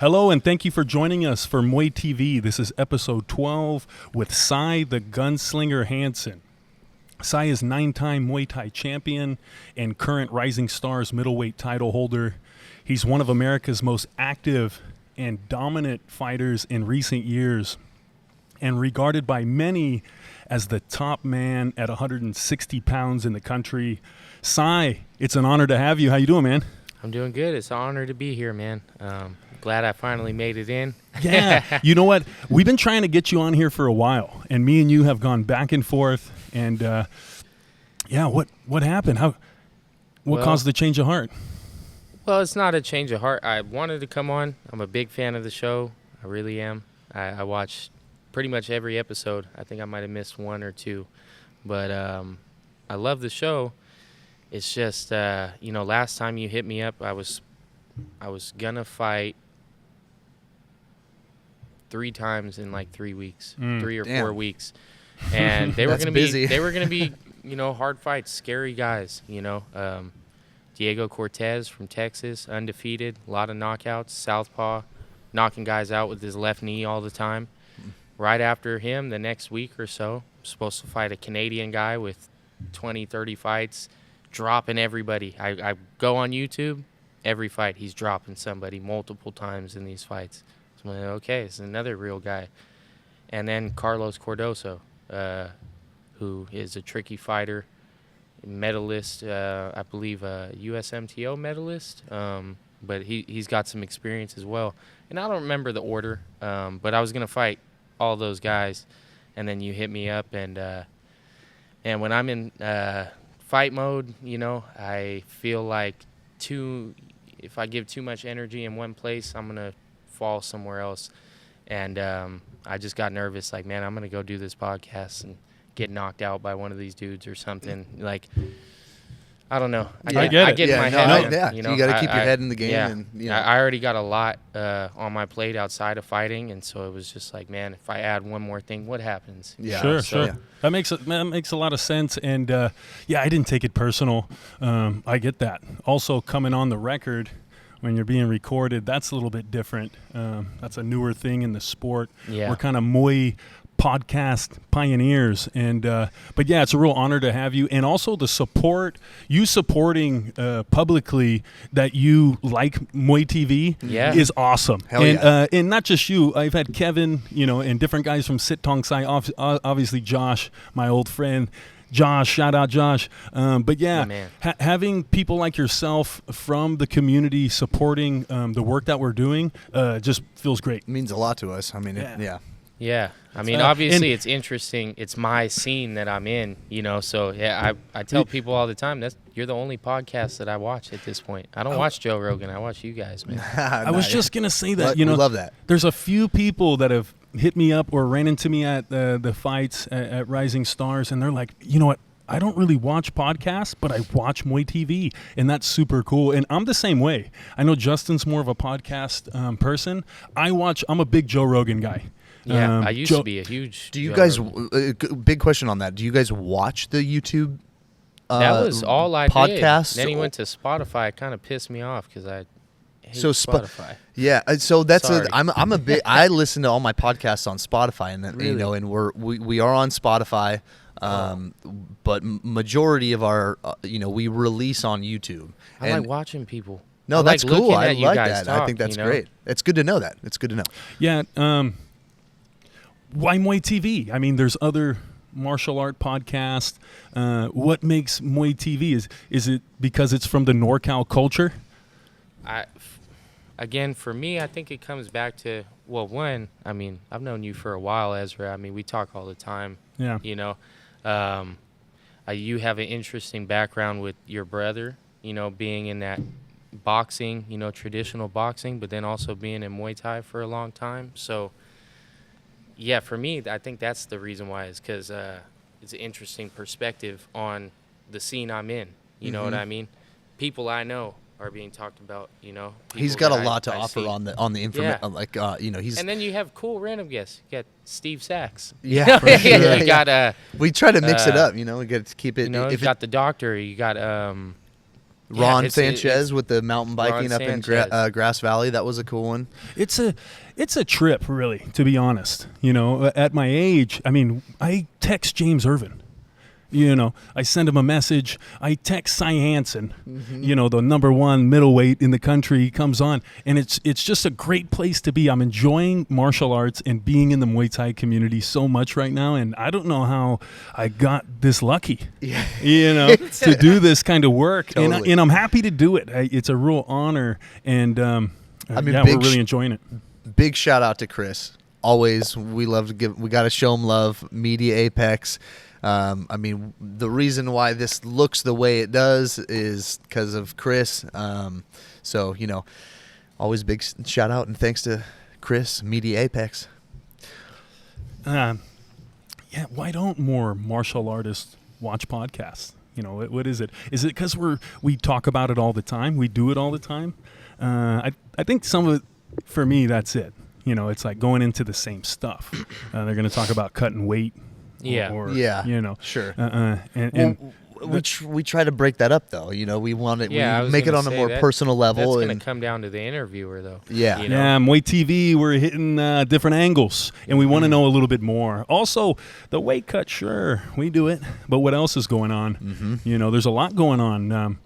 Hello, and thank you for joining us for MuayTV. This is episode 12 with Cy the Gunslinger Hanson. Cy is 9-time Muay Thai champion and current Rising Stars middleweight title holder. He's one of America's most active and dominant fighters in recent years and regarded by many as the top man at 160 pounds in the country. Cy, it's an honor to have you. How you doing, man? I'm doing good. It's an honor to be here, man. Glad I finally made it in. Yeah. You know what? We've been trying to get you on here for a while, and me and you have gone back and forth. And, what happened? What caused the change of heart? Well, it's not a change of heart. I wanted to come on. I'm a big fan of the show. I really am. I watched pretty much every episode. I think I might have missed one or two. But I love the show. It's just, last time you hit me up, I was going to fight 3 times in like 3 weeks, 3 or 4 weeks. And they were going to be, hard fights, scary guys, Diego Cortez from Texas, undefeated, a lot of knockouts, southpaw, knocking guys out with his left knee all the time. Right after him, the next week or so, I'm supposed to fight a Canadian guy with 20, 30 fights, dropping everybody. I go on YouTube, every fight he's dropping somebody multiple times in these fights. So I'm like, okay, it's another real guy. And then Carlos Cordoso, who is a tricky fighter, medalist, I believe a USMTO medalist, but he's got some experience as well. And I don't remember the order, but I was going to fight all those guys, and then you hit me up, and when I'm in fight mode, I feel like if I give too much energy in one place, I'm going to fall somewhere else. And I just got nervous, like, man, I'm going to go do this podcast and get knocked out by one of these dudes or something. Like, I don't know. I get in my head. You got to keep your head in the game. I already got a lot on my plate outside of fighting, and so it was just like, man, if I add one more thing, what happens? Yeah, sure. Yeah. That makes a lot of sense, and I didn't take it personal. I get that. Also, coming on the record when you're being recorded, that's a little bit different. That's a newer thing in the sport. Yeah. We're kind of Muay podcast pioneers, and but it's a real honor to have you, and also the supporting publicly that you like MuayTV is awesome. Hell yeah. And not just you, I've had Kevin, and different guys from Sit Tong Sai, obviously Josh, my old friend Josh, shout out Josh. Having people like yourself from the community supporting the work that we're doing just feels great. It means a lot to us. I mean, Yeah, I mean, obviously it's interesting. It's my scene that I'm in, So I tell people all the time you're the only podcast that I watch at this point. I don't watch Joe Rogan. I watch you guys, man. I was just gonna say that. We love that. There's a few people that have hit me up or ran into me at the fights at Rising Stars, and they're like, you know what? I don't really watch podcasts, but I watch MuayTV, and that's super cool. And I'm the same way. I know Justin's more of a podcast person. I'm a big Joe Rogan guy. Yeah, I used to be a huge. Do you guys? Big question on that. Do you guys watch the YouTube? That was all I podcast? did. Then he went to Spotify. It kind of pissed me off because I hate Spotify. Yeah, so that's Sorry. I'm a big. I listen to all my podcasts on Spotify, and Really? And we are on Spotify. But majority of our we release on YouTube. I like watching people. No, that's like cool. looking I at you like guys that. talk, I think that's great. It's good to know that. It's good to know. Yeah. Why MuayTV? I mean, there's other martial art podcasts. What makes MuayTV? Is it because it's from the NorCal culture? Again, for me, I think it comes back to, one, I mean, I've known you for a while, Ezra. I mean, we talk all the time. Yeah. You have an interesting background with your brother, being in that boxing, traditional boxing, but then also being in Muay Thai for a long time. So, yeah, for me, I think that's the reason why, is because it's an interesting perspective on the scene I'm in. You know what I mean? People I know are being talked about. He's got a lot to offer on the information. He's. And then you have cool random guests. You got Steve Sachs. Yeah, for sure. You got we try to mix it up. We got to keep it. You got the doctor. You got Ron Sanchez with the mountain biking up in Grass Valley. That was a cool one. It's a trip, really, to be honest. At my age, I mean, I text James Irvin. I send him a message. I text Cy Hanson, the number one middleweight in the country. He comes on, and it's just a great place to be. I'm enjoying martial arts and being in the Muay Thai community so much right now, and I don't know how I got this lucky, to do this kind of work. Totally. And I'm happy to do it. It's a real honor, and we're really enjoying it. Big shout out to Chris. Always, we got to show him love. Media Apex. The reason why this looks the way it does is because of Chris. Always big shout out and thanks to Chris, Media Apex. Why don't more martial artists watch podcasts? What is it? Is it because we talk about it all the time? We do it all the time? I think some of it, for me, that's it. It's like going into the same stuff. They're going to talk about cutting weight. Sure. And we try to break that up, though. We want it. Yeah, we make it on a more personal level. That's going to come down to the interviewer, though. Yeah. MuayTV, we're hitting different angles, and we want to know a little bit more. Also, the weight cut, sure, we do it, but what else is going on? There's a lot going on.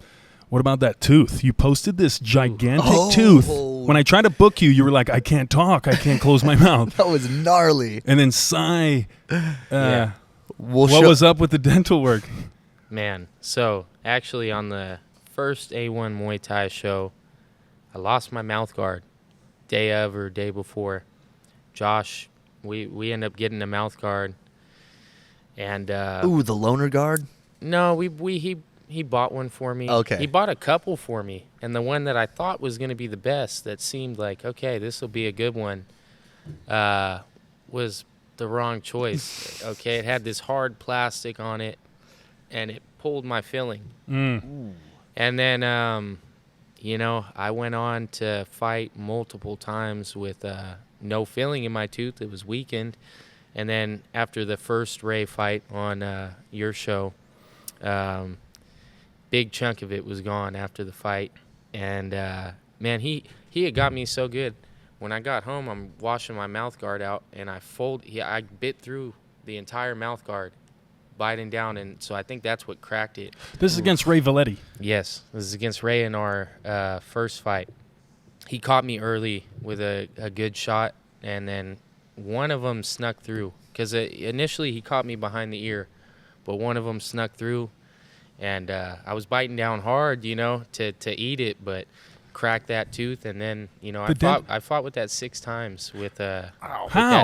What about that tooth? You posted this gigantic tooth. When I tried to book you, you were like, I can't talk. I can't close my mouth. That was gnarly. And then Cy, what was up with the dental work? Man, so actually on the first A1 Muay Thai show, I lost my mouth guard day of or day before. Josh, we ended up getting a mouth guard. And the loaner guard? No, he bought one for me. Okay. He bought a couple for me. And the one that I thought was going to be the best, that seemed like, okay, this will be a good one, was the wrong choice. Okay, it had this hard plastic on it, and it pulled my filling. And then, I went on to fight multiple times with no filling in my tooth. It was weakened. And then after the first Ray fight on your show, big chunk of it was gone after the fight. And, man, he had got me so good. When I got home, I'm washing my mouth guard out, and I bit through the entire mouth guard, biting down, and so I think that's what cracked it. This is against Ray Valetti. Yes, this is against Ray in our first fight. He caught me early with a good shot, and then one of them snuck through. Because initially he caught me behind the ear, but one of them snuck through. And I was biting down hard, to eat it, but cracked that tooth. And then, I fought with that 6 times with that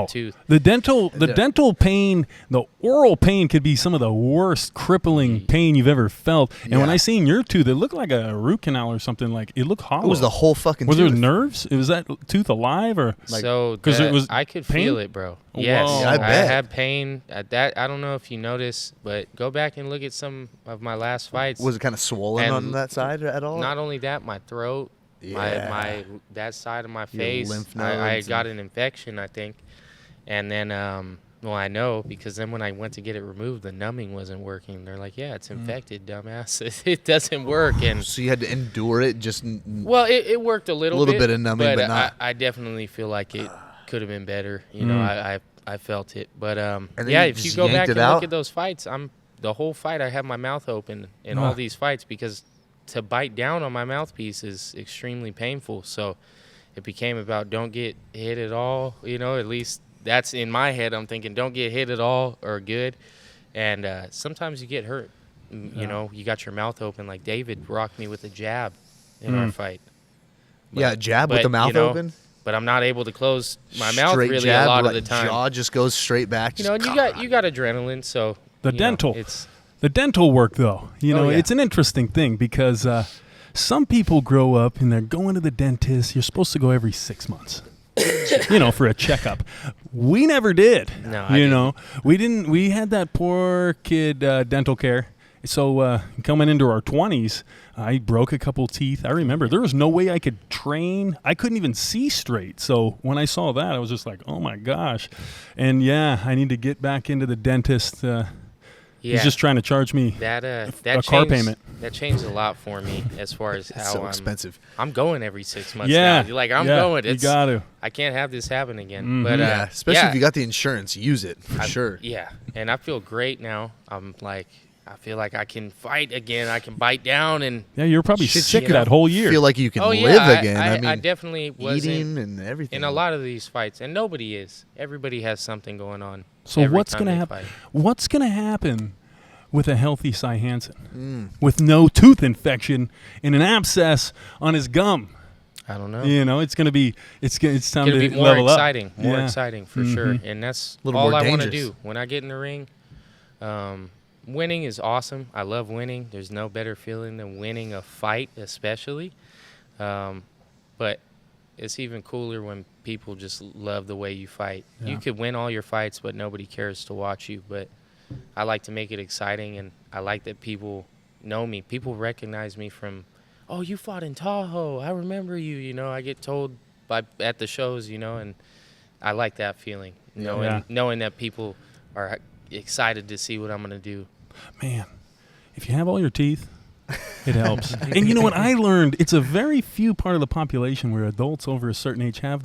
tooth. The dental pain, the oral pain could be some of the worst crippling pain you've ever felt. And when I seen your tooth, it looked like a root canal or something. Like it looked hollow. It was the whole fucking tooth. Was there nerves? Was that tooth alive or? Because it was I could feel it, bro. Yes, I bet. I had pain at that. I don't know if you noticed, but go back and look at some of my last fights. Was it kind of swollen on that side at all? Not only that, my throat, my that side of my face, lymph I got an infection, I think. And then, I know because then when I went to get it removed, the numbing wasn't working. They're like, yeah, it's infected, dumbass. It doesn't work. And so you had to endure it just. Well, it worked a little bit of numbing, but not. I definitely feel like it could have been better. I felt it. But, if you go back and look at those fights, the whole fight I have my mouth open in all these fights because to bite down on my mouthpiece is extremely painful. So it became about don't get hit at all. At least that's in my head. I'm thinking don't get hit at all or good. And sometimes you get hurt. You got your mouth open. Like David rocked me with a jab in our fight. Jab with the mouth open? But I'm not able to close my mouth really jab, a lot of the time. Jaw just goes straight back. And you got adrenaline, so the dental work though. It's an interesting thing because some people grow up and they're going to the dentist. You're supposed to go every 6 months. For a checkup. We never did. No, we didn't. We had that poor kid dental care. So coming into our 20s, I broke a couple teeth. I remember there was no way I could train. I couldn't even see straight. So when I saw that, I was just like, oh my gosh. And I need to get back into the dentist. Yeah. He's just trying to charge me a car payment. That changed a lot for me as far as how so expensive. I'm going every 6 months Yeah. now. Like, I'm going. You got to. I can't have this happen again. Mm-hmm. But Yeah, especially if you got the insurance, use it for sure. Yeah, and I feel great now. I feel like I can fight again. I can bite down and. Yeah, you're probably sick you know, that whole year. Feel like you can Oh, live yeah, again. I mean, I definitely wasn't eating and everything. in a lot of these fights, and nobody is. Everybody has something going on. So every what's time going to they happen? fight. What's going to happen with a healthy Cy Hanson with no tooth infection and an abscess on his gum? I don't know. You know, it's going to be it's time to be more level exciting, up. more Yeah. exciting for sure. And that's Little all more I want to dangerous. do when I get in the ring. Winning is awesome. I love winning. There's no better feeling than winning a fight, especially. But it's even cooler when people just love the way you fight. Yeah. You could win all your fights, but nobody cares to watch you. But I like to make it exciting, and I like that people know me. People recognize me from, oh, you fought in Tahoe. I remember you. You know, I get told at the shows, you know, and I like that feeling, knowing that people are excited to see what I'm going to do. Man, if you have all your teeth, it helps. And you know what I learned? It's a very few part of the population where adults over a certain age have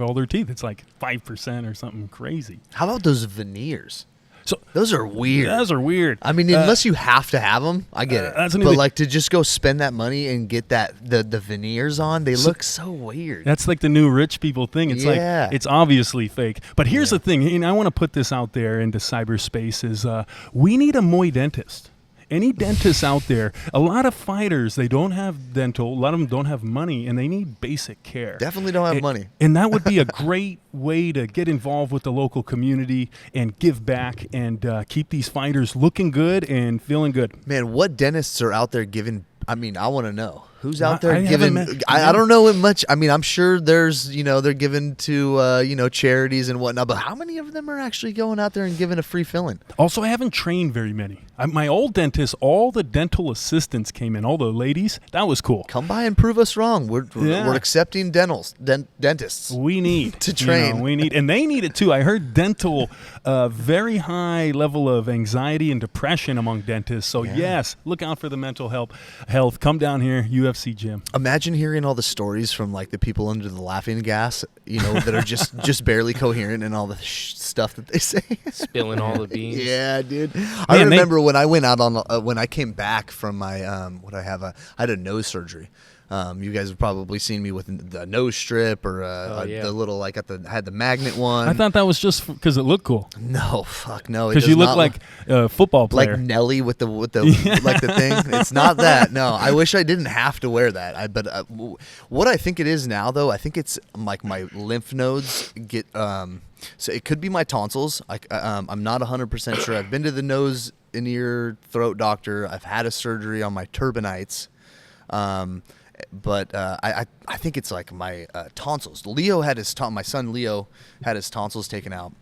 all their teeth. It's like 5% or something crazy. How about those veneers? So Those are weird. Those are weird. I mean, unless you have to have them, I get it. that's But another- like to just go spend that money and get the veneers on, they look so weird. That's like the new rich people thing. It's Yeah. like it's obviously fake. But here's the thing, and I want to put this out there into cyberspace is we need a Muay dentist. Any dentists out there, a lot of fighters, they don't have dental, a lot of them don't have money, and they need basic care. Definitely don't have money. And that would be a great way to get involved with the local community and give back and keep these fighters looking good and feeling good. Man, what dentists are out there giving? I mean, I want to know who's out there I haven't giving. met- I don't know it much. I mean, I'm sure there's they're giving to charities and whatnot. But how many of them are actually going out there and giving a free filling? Also, I haven't trained very many. My old dentist, all the dental assistants came in, all the ladies. That was cool. Come by and prove us wrong. We're Yeah. accepting dentists. We need To train. we need, and they need it too. I heard dental, very high level of anxiety and depression among dentists. So yes, look out for the mental health. Come down here, UFC gym. Imagine hearing all the stories from like the people under the laughing gas, that are just barely coherent and all the stuff that they say. Spilling all the beans. Yeah, dude. I remember when I went out on when I came back from my I had a nose surgery. You guys have probably seen me with the nose strip or the little I had the magnet one. I thought that was just because it looked cool. No, fuck no. Because you look like a football player. like Nelly with the like the thing. It's not that. No, I wish I didn't have to wear that. But what I think it is now, though, I think it's like my lymph nodes get. So it could be my tonsils. I'm not 100% sure. I've been to the nose and ear throat doctor. I've had a surgery on my turbinates. But I think it's like my tonsils. Leo had my son Leo had his tonsils taken out.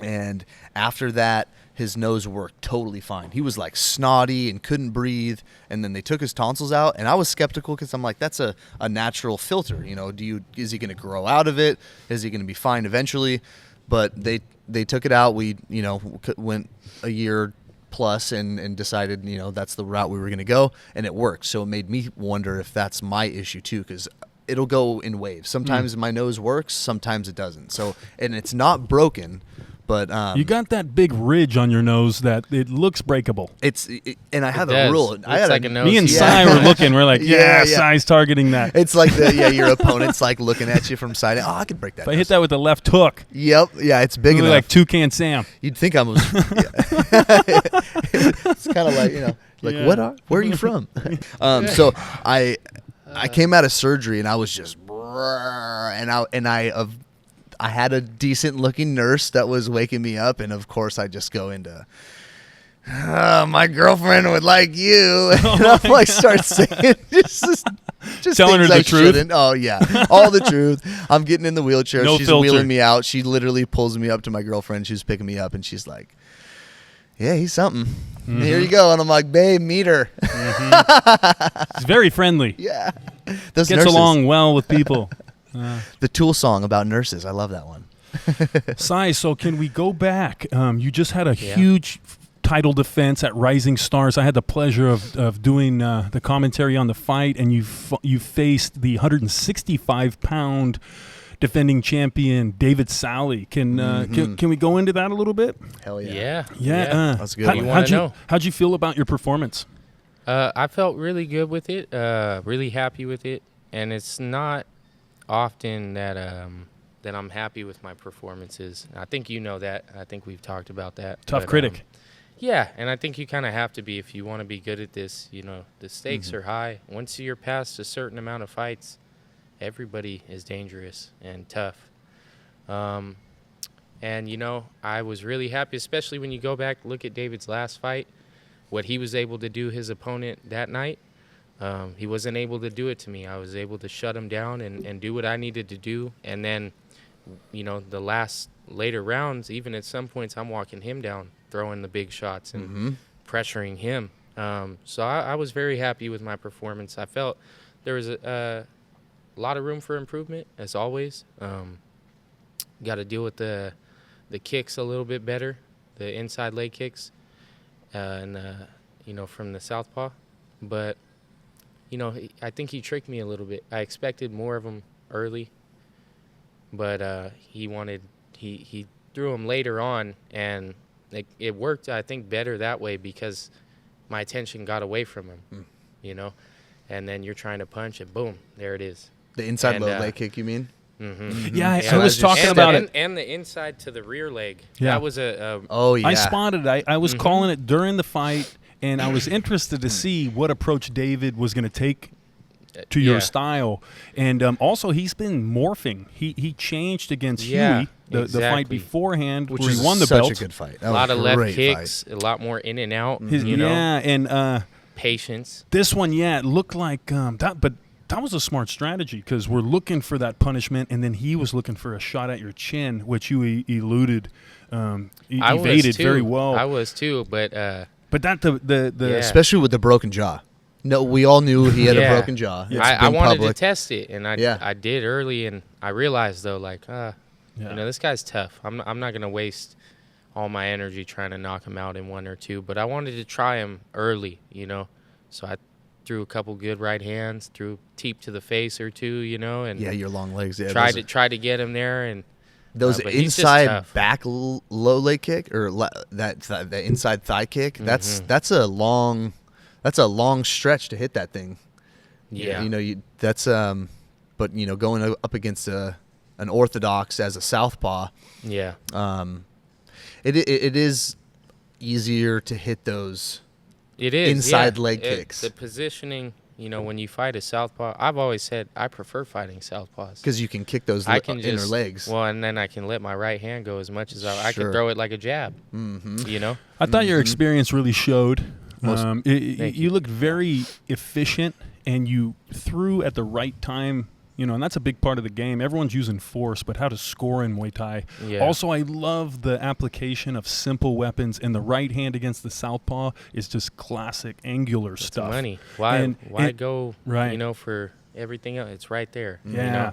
And after that, his nose worked totally fine. He was like snotty and couldn't breathe. And then they took his tonsils out. And I was skeptical because I'm like, that's a natural filter. Is he going to grow out of it? Is he going to be fine eventually? But they took it out. We, went a year plus and decided, that's the route we were going to go. And it worked. So it made me wonder if that's my issue too, because it'll go in waves. Sometimes my nose works, sometimes it doesn't. So, and it's not broken. But you got that big ridge on your nose that it looks breakable. And I have It a does. rule. Looks I had like a nose. Me and Yeah. Cy were looking. We're like, Yeah. Cy's targeting that. It's like your opponent's like looking at you from side. Oh, I could break that. If I hit that with the left hook, Yep. Yeah, it's big look enough. like Toucan Sam. You'd think I was. It's kind of like Yeah. where are you from? So I came out of surgery and I was just I had a decent looking nurse that was waking me up, and of course I just go into. My girlfriend would like you. And I'm like, start saying just Telling her things the I truth? shouldn't. Oh yeah, all the truth. I'm getting in the wheelchair. No She's filter. wheeling me out. She literally pulls me up to my girlfriend. She's picking me up, and she's like, "Yeah, he's something. Here you go." And I'm like, "Babe, meet her." He's very friendly. Yeah, those Gets nurses. along well with people. The Tool song about nurses. I love that one. Cy, so can we go back? You just had a huge title defense at Rising Stars. I had the pleasure of doing the commentary on the fight, and you faced the 165-pound defending champion David Sally. Can we go into that a little bit? Hell yeah. Yeah. That's good. How'd you feel about your performance? I felt really good with it, really happy with it, and it's not often that I'm happy with my performances. I think you know that. I think we've talked about that. Tough critic. Yeah, and I think you kind of have to be if you want to be good at this. You know, the stakes are high. Once you're past a certain amount of fights, everybody is dangerous and tough. And, you know, I was really happy, especially when you go back, look at David's last fight, what he was able to do his opponent that night. He wasn't able to do it to me. I was able to shut him down and do what I needed to do. And then, you know, the later rounds, even at some points, I'm walking him down, throwing the big shots and pressuring him. So I was very happy with my performance. I felt there was a lot of room for improvement, as always. Got to deal with the kicks a little bit better, the inside leg kicks, and you know, from the southpaw. But you know, I think he tricked me a little bit. I expected more of him early, but he threw him later on, and it worked, I think, better that way because my attention got away from him, you know, and then you're trying to punch and boom, there it is. The inside low leg kick, you mean? Yeah, I was talking about it. And the inside to the rear leg. Yeah. That was a I spotted it. I was calling it during the fight, and I was interested to see what approach David was going to take to your style. And also, he's been morphing. He changed against Huey, the fight beforehand, which where is he won the such belt. A good fight. A lot of left kicks, a lot more in and out. You know? Yeah, and patience. This one, it looked like that, but that was a smart strategy because we're looking for that punishment, and then he was looking for a shot at your chin, which you eluded, evaded very well. I was too, but that the especially with the broken jaw. No, we all knew he had a broken jaw. I wanted to test it, and I did early, and I realized though, like, you know, this guy's tough. I'm not gonna waste all my energy trying to knock him out in one or two, but I wanted to try him early, you know, so I threw a couple good right hands, threw teep to the face or two, you know, and your long legs. Yeah, tried to get him there, and those inside back low leg kick or the inside thigh kick. That's a long stretch to hit that thing. Yeah, you know, but you know, going up against an orthodox as a southpaw. Yeah, it is easier to hit those. It is inside leg kicks. The positioning, you know, when you fight a southpaw, I've always said I prefer fighting southpaws because you can kick those inner legs. Well, and then I can let my right hand go as much as I can throw it like a jab. You know, I thought your experience really showed. You looked very efficient, and you threw at the right time. You know, and that's a big part of the game. Everyone's using force, but how to score in Muay Thai. Yeah. Also, I love the application of simple weapons, and the right hand against the southpaw is just classic angular stuff. Money. Why go, you know, for everything else? It's right there. Yeah. You know?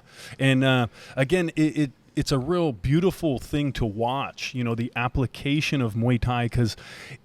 And, again, it's a real beautiful thing to watch, you know, the application of Muay Thai, because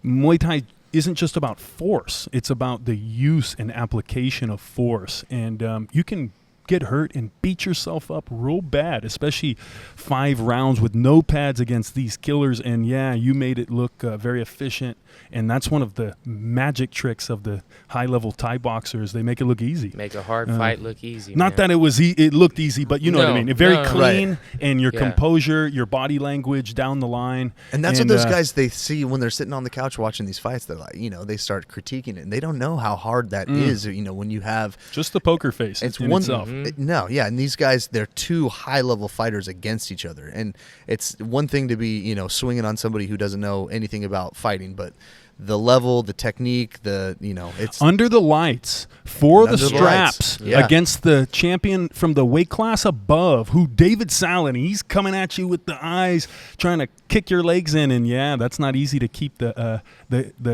Muay Thai isn't just about force. It's about the use and application of force. And you can get hurt and beat yourself up real bad, especially 5 rounds with no pads against these killers. And you made it look very efficient, and that's one of the magic tricks of the high-level Thai boxers. They make it look easy. Make a hard fight look easy. Not that it looked easy, but you know what I mean. Very clean, and your composure, your body language down the line. And that's what those guys, they see when they're sitting on the couch watching these fights. They're like, you know, they start critiquing it, and they don't know how hard that is. You know, when you have just the poker face. It's in one itself. And these guys, they're 2 high-level fighters against each other, and it's one thing to be, you know, swinging on somebody who doesn't know anything about fighting, but the level, the technique, it's under the lights for the straps against the champion from the weight class above, who David Sally, he's coming at you with the eyes, trying to kick your legs in, and that's not easy to keep the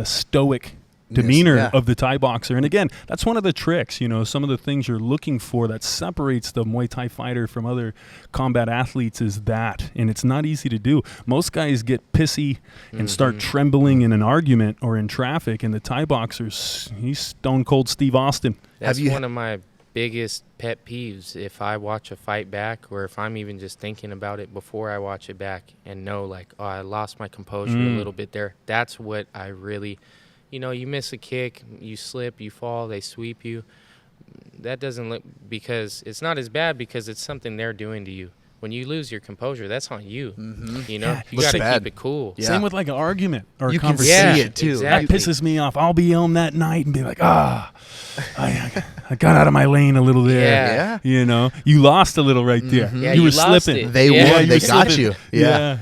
stoic demeanor of the Thai boxer. And again, that's one of the tricks, some of the things you're looking for that separates the Muay Thai fighter from other combat athletes is that. And it's not easy to do. Most guys get pissy and start trembling in an argument or in traffic, and the Thai boxer's, he's stone cold Steve Austin. That's one of my biggest pet peeves. If I watch a fight back, or if I'm even just thinking about it before I watch it back and know like, oh, I lost my composure a little bit there. That's what I really... you miss a kick, you slip, you fall, they sweep you. That doesn't look, because it's not as bad because it's something they're doing to you. When you lose your composure, that's on you. You got to keep it cool. Yeah. Same with like an argument or you a conversation. You can see it too. Exactly. That pisses me off. I'll be yelling that night and be like, I got out of my lane a little there. Yeah. You lost a little right there. Yeah, you were lost slipping. it. They won. They got slipping. you. Yeah.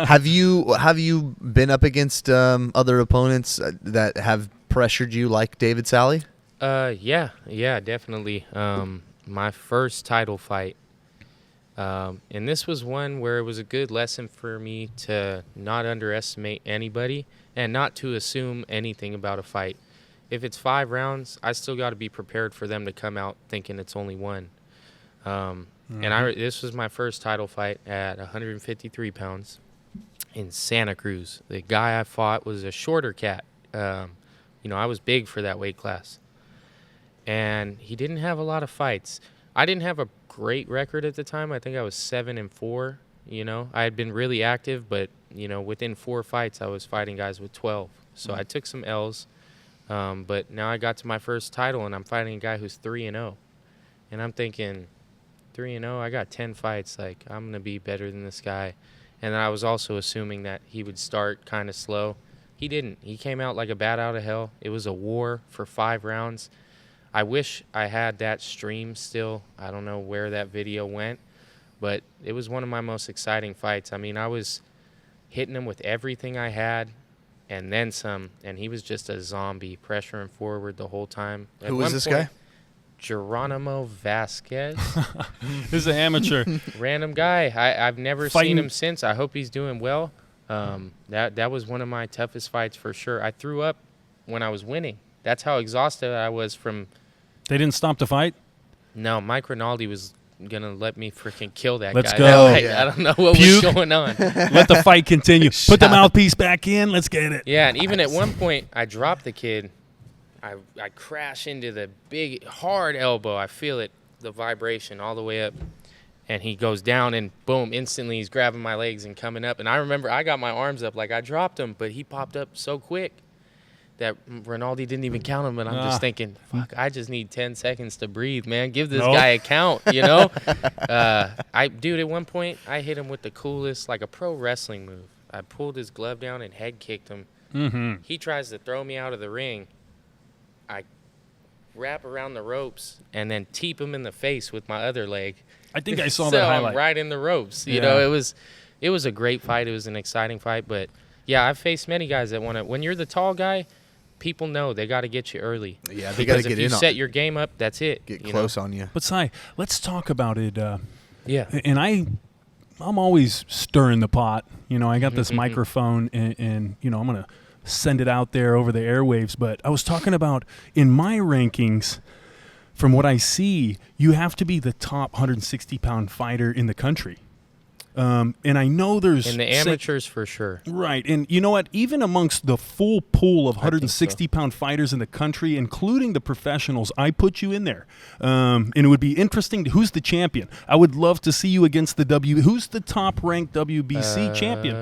Have you been up against other opponents that have pressured you like David Sally? Yeah, definitely. My first title fight. And this was one where it was a good lesson for me to not underestimate anybody and not to assume anything about a fight. If it's 5 rounds, I still got to be prepared for them to come out thinking it's only one. And this was my first title fight at 153 pounds in Santa Cruz. The guy I fought was a shorter cat. I was big for that weight class. And he didn't have a lot of fights. I didn't have a great record at the time. I think I was 7-4. I had been really active, but within 4 fights I was fighting guys with 12. So I took some L's, but now I got to my first title and I'm fighting a guy who's 3-0, and I'm thinking 3-0. I got 10 fights. Like, I'm gonna be better than this guy. And then I was also assuming that he would start kind of slow. He didn't. He came out like a bat out of hell. It was a war for 5 rounds. I wish I had that stream still. I don't know where that video went, but it was one of my most exciting fights. I mean, I was hitting him with everything I had and then some, and he was just a zombie, pressuring forward the whole time. Who was this guy? Geronimo Vasquez. This is an amateur. Random guy. I've never seen him since. I hope he's doing well. That was one of my toughest fights for sure. I threw up when I was winning. That's how exhausted I was from... They didn't stop the fight? No, Mike Rinaldi was going to let me freaking kill that Let's guy. go. I don't know what was going on. Let the fight continue. Put the mouthpiece back in. Let's get it. Yeah, and even at one point, I dropped the kid. I crash into the big, hard elbow. I feel it, the vibration all the way up. And he goes down, and boom, instantly he's grabbing my legs and coming up. And I remember I got my arms up like I dropped him, but he popped up so quick that Rinaldi didn't even count him. And I'm just thinking, fuck, I just need 10 seconds to breathe, man. Give this guy a count, Dude, at one point, I hit him with the coolest, like a pro wrestling move. I pulled his glove down and head kicked him. He tries to throw me out of the ring. I wrap around the ropes and then teep him in the face with my other leg. I think I saw so that highlight. I'm right in the ropes. You know, it was a great fight. It was an exciting fight. But, yeah, I've faced many guys that want to – when you're the tall guy, people know they got to get you early. Yeah, they got to get in. Because if you set your game up, that's it. Get close on you. But, Sai, let's talk about it. Yeah. And I'm always stirring the pot. I got this microphone, and I'm going to send it out there over the airwaves. But I was talking about in my rankings – from what I see, you have to be the top 160-pound fighter in the country. And I know there's... In the amateurs, for sure. Right. And you know what? Even amongst the full pool of 160-pound fighters in the country, including the professionals, I put you in there. And it would be interesting. Who's the champion? I would love to see you against the Who's the top-ranked WBC champion?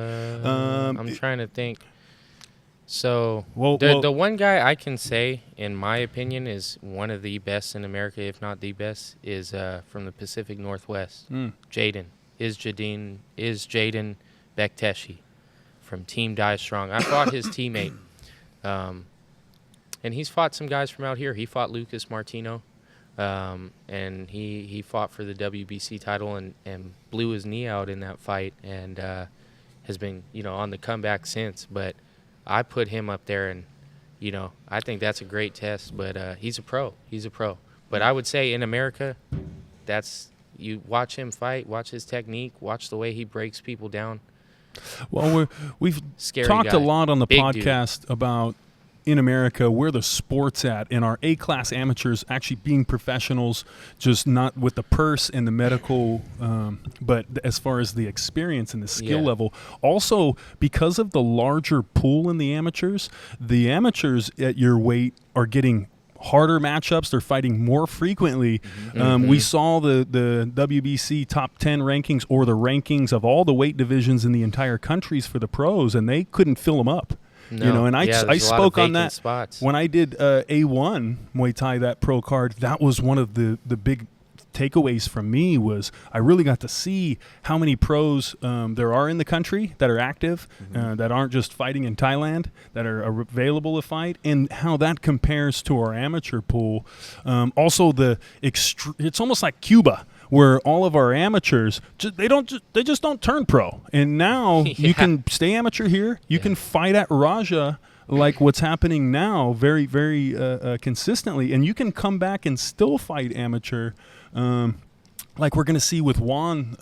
I'm trying to think. So the one guy I can say, in my opinion, is one of the best in America, if not the best, is from the Pacific Northwest. Jaden Bekteshi from Team Die Strong. I fought his teammate, and he's fought some guys from out here. He fought Lucas Martino, and he fought for the WBC title and blew his knee out in that fight, and has been on the comeback since. But I put him up there, and, I think that's a great test. But he's a pro. But I would say in America, you watch him fight, watch his technique, watch the way he breaks people down. Well, we've talked a lot on the podcast about in America, where the sport's at, and our A-class amateurs actually being professionals, just not with the purse and the medical, but as far as the experience and the skill level. Also, because of the larger pool in the amateurs at your weight are getting harder matchups. They're fighting more frequently. We saw the WBC top 10 rankings, or the rankings of all the weight divisions in the entire countries for the pros, and they couldn't fill them up. No. And I spoke on that spots. when I did A1 Muay Thai, that pro card. That was one of the big takeaways from me, was I really got to see how many pros there are in the country that are active, that aren't just fighting in Thailand, that are available to fight, and how that compares to our amateur pool. Also, it's almost like Cuba, where all of our amateurs they just don't turn pro, and now you can stay amateur here. You can fight at Raja, like what's happening now, very, very consistently, and you can come back and still fight amateur, like we're going to see with Juan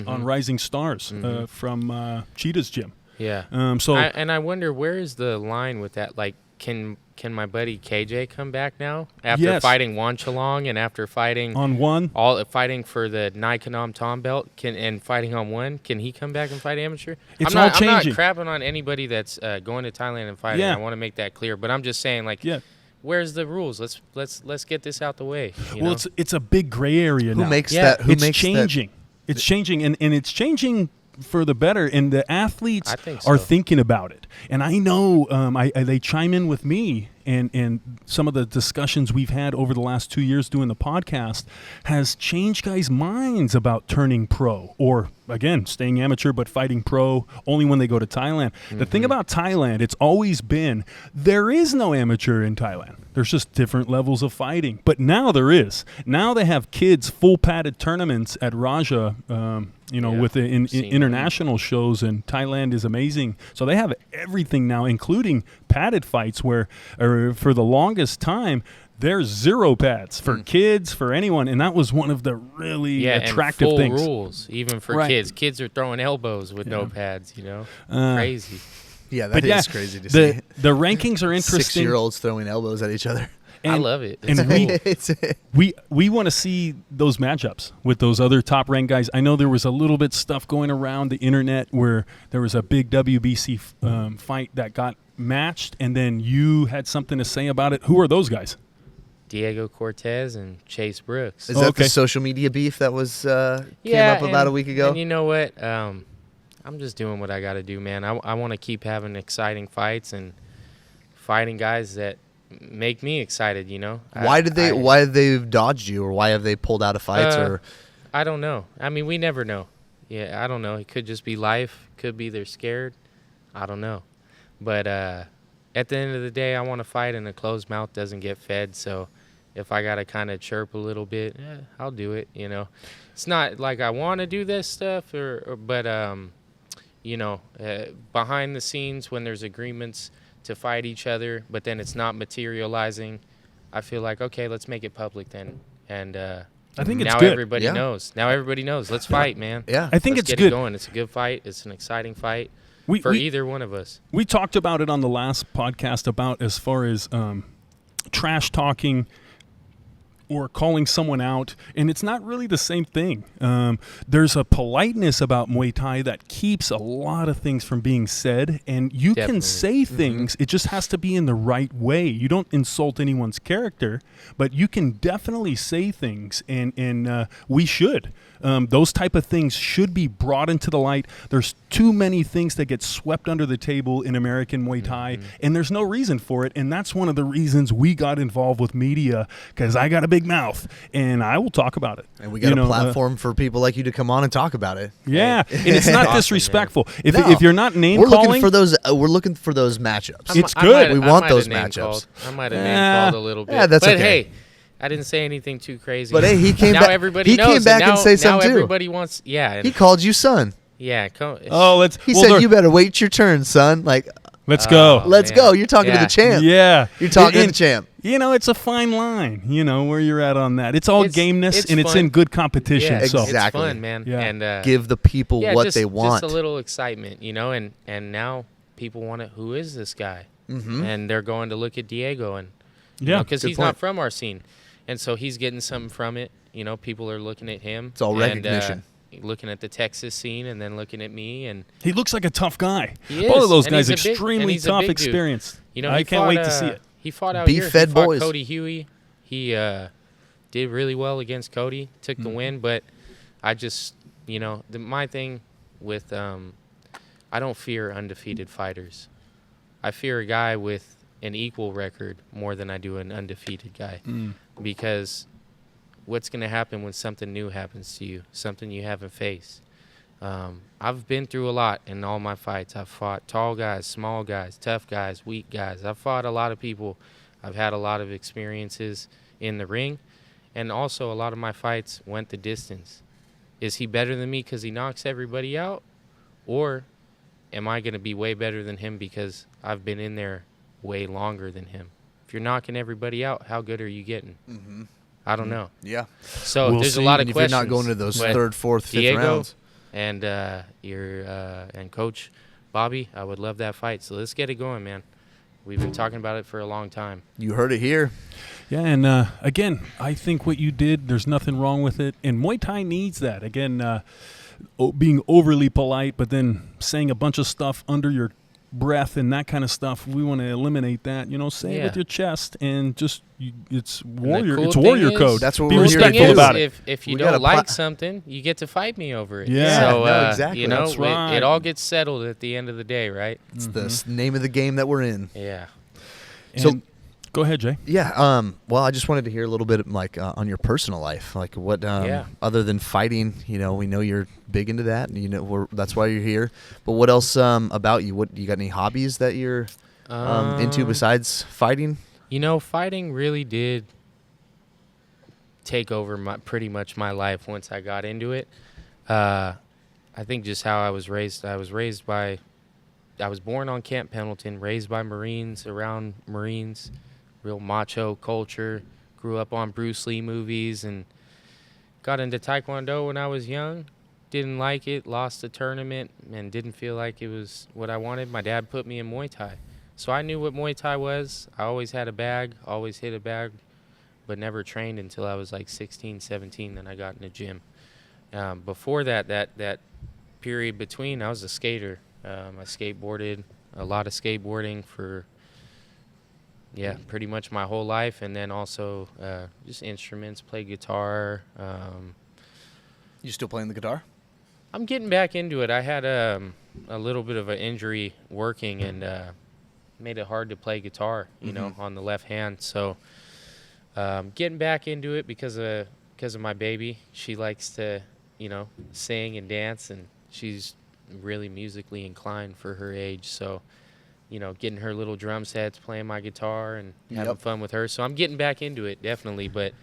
on Rising Stars from Cheetah's gym. Yeah. I wonder, where is the line with that? Like, can my buddy KJ come back now after fighting Juan Chalong and after fighting on one, fighting for the Naikanam Tom belt, and fighting on one? Can he come back and fight amateur? It's all changing. I'm not crapping on anybody that's going to Thailand and fighting. I want to make that clear, but I'm just saying, like, where's the rules? Let's get this out the way. You know? It's a big gray area now. Who makes that? Who it's makes changing. That? It's changing, and it's changing for the better, and the athletes are thinking about it. And I know they chime in with me, and some of the discussions we've had over the last 2 years doing the podcast has changed guys' minds about turning pro, or again, staying amateur but fighting pro only when they go to Thailand. The thing about Thailand, it's always been, there is no amateur in Thailand. There's just different levels of fighting. But now there is. Now they have kids, full padded tournaments at Raja, with the international shows, and Thailand is amazing. So they have everything now, including padded fights, where for the longest time, there's 0 pads for kids, for anyone, and that was one of the really attractive and full things. Rules, even for kids. Kids are throwing elbows with no pads, crazy. Yeah, that is crazy to see. The rankings are interesting. 6-year-olds throwing elbows at each other. I love it. We want to see those matchups with those other top-ranked guys. I know there was a little bit stuff going around the internet where there was a big WBC fight that got matched, and then you had something to say about it. Who are those guys? Diego Cortez and Chase Brooks. Is that the social media beef that was came up about a week ago? And you know what? I'm just doing what I got to do, man. I want to keep having exciting fights and fighting guys that make me excited, Why did they dodged you, or why have they pulled out of fights? Or I don't know. I mean, we never know. Yeah, I don't know. It could just be life. Could be they're scared. I don't know. But at the end of the day, I want to fight, and a closed mouth doesn't get fed. So if I got to kind of chirp a little bit, I'll do it, It's not like I want to do this stuff, but behind the scenes, when there's agreements to fight each other, but then it's not materializing, I feel like, okay, let's make it public then. And I think it's now good. Everybody knows. Now everybody knows. Let's fight, man. Yeah, I think let's it's get good. It going. It's a good fight. It's an exciting fight for either one of us. We talked about it on the last podcast about as far as trash talking or calling someone out, and it's not really the same thing. There's a politeness about Muay Thai that keeps a lot of things from being said, and you can say things, it just has to be in the right way. You don't insult anyone's character, but you can definitely say things, and we should. Those type of things should be brought into the light. There's too many things that get swept under the table in American Muay Thai, and there's no reason for it, and that's one of the reasons we got involved with media, because I got a big mouth, and I will talk about it. And we got a platform for people like you to come on and talk about it. Yeah, and it's not awesome, disrespectful. If you're not name calling, we're looking for those matchups. It's good. We want those matchups. I might have name called a little bit. Yeah, that's but okay. Hey, I didn't say anything too crazy. But hey, he came back. Everybody he knows, came back and say something now too. Everybody wants. Yeah. He called you son. Yeah. He said you better wait your turn, son. Like, let's go. Let's go. You're talking to the champ. Yeah. You're talking to the champ. It's a fine line, where you're at on that. It's all gameness, and it's in good competition. Yeah, so. Exactly. It's fun, man. Yeah. And give the people what they want. Just a little excitement, and now people want to, who is this guy? and they're going to look at Diego, and because he's not from our scene, and so he's getting something from it. You know, people are looking at him. It's all recognition. Looking at the Texas scene, and then looking at me, and he looks like a tough guy. He is. Both of those and guys extremely tough, experienced. You know, I can't wait to see it. He fought out here. He fought boys. Cody Huey. He did really well against Cody. Took the win, but I just, you know, my thing with I don't fear undefeated fighters. I fear a guy with an equal record more than I do an undefeated guy, because what's going to happen when something new happens to you, something you haven't faced? I've been through a lot in all my fights. I've fought tall guys, small guys, tough guys, weak guys. I've fought a lot of people. I've had a lot of experiences in the ring, and also a lot of my fights went the distance. Is he better than me because he knocks everybody out, or am I going to be way better than him because I've been in there way longer than him? If you're knocking everybody out, how good are you getting? I don't know. Yeah. So there's a lot of questions. If you're not going to those third, fourth, fifth rounds. And and Coach Bobby, I would love that fight. So let's get it going, man. We've been talking about it for a long time. You heard it here. Yeah, and again, I think what you did, there's nothing wrong with it. And Muay Thai needs that. Again, being overly polite, but then saying a bunch of stuff under your breath and that kind of stuff, we want to eliminate that. You know, say it with your chest, and just it's warrior. Cool, it's warrior code. That's what be we're respectful about it. If you don't like something, you get to fight me over it. Yeah, so, exactly. You know, that's right. it all gets settled at the end of the day, right? It's the name of the game that we're in. Yeah. So, go ahead, Jay. Yeah. Well, I just wanted to hear a little bit, like, on your personal life, like what, other than fighting. You know, we know you're big into that, and you know that's why you're here. But what else about you? What you got? Any hobbies that you're into besides fighting? You know, fighting really did take over pretty much my life once I got into it. I think just how I was raised. I was born on Camp Pendleton, raised by Marines, around Marines, real macho culture, grew up on Bruce Lee movies, and got into Taekwondo when I was young. Didn't like it, lost a tournament, and didn't feel like it was what I wanted. My dad put me in Muay Thai. So I knew what Muay Thai was. I always had a bag, always hit a bag, but never trained until I was like 16, 17, then I got in the gym. Before that period between, I was a skater. I skateboarded, a lot of skateboarding for, pretty much my whole life. And then also just instruments, play guitar. You still playing the guitar? I'm getting back into it. I had a little bit of an injury working, and made it hard to play guitar, you know, on the left hand. So getting back into it because of my baby. She likes to, you know, sing and dance, and she's really musically inclined for her age. So, you know, getting her little drum sets, playing my guitar, and having fun with her. So I'm getting back into it, definitely. But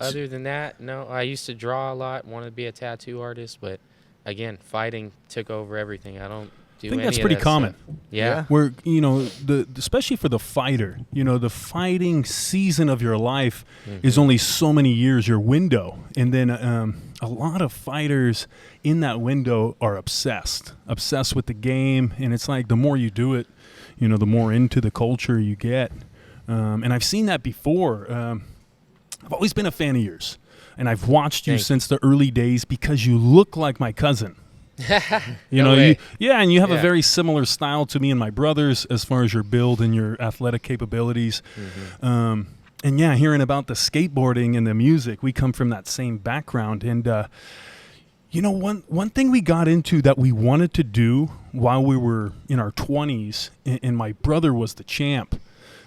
other than that, no. I used to draw a lot, wanted to be a tattoo artist, but again, fighting took over everything. I don't do any of that. I think that's pretty common. Yeah. Where, you know, especially for the fighter, you know, the fighting season of your life is only so many years, your window. And then a lot of fighters in that window are obsessed with the game. And it's like the more you do it, you know, the more into the culture you get. And I've seen that before. I've always been a fan of yours. And I've watched you since the early days because you look like my cousin. You know, and you have a very similar style to me and my brothers as far as your build and your athletic capabilities. And hearing about the skateboarding and the music, we come from that same background. And you know, one thing we got into that we wanted to do while we were in our 20s, and my brother was the champ,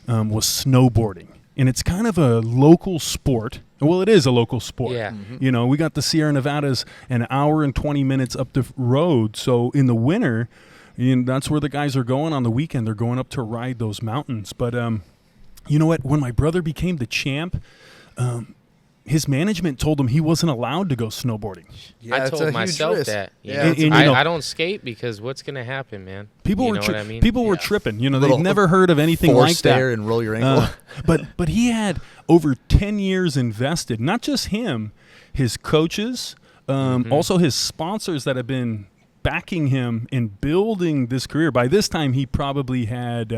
was snowboarding. And it's kind of a local sport. Well, it is a local sport. Yeah. You know, we got the Sierra Nevadas an hour and 20 minutes up the road. So in the winter, that's where the guys are going. On the weekend, they're going up to ride those mountains. But you know what? When my brother became the champ, his management told him he wasn't allowed to go snowboarding. Yeah, I told myself that. I don't skate because what's going to happen, man? People you were know what I mean? People were tripping. You know, they've never heard of anything like that. Stare and roll your ankle. But he had over 10 years invested. Not just him, his coaches, also his sponsors that have been backing him and building this career. By this time, he probably had,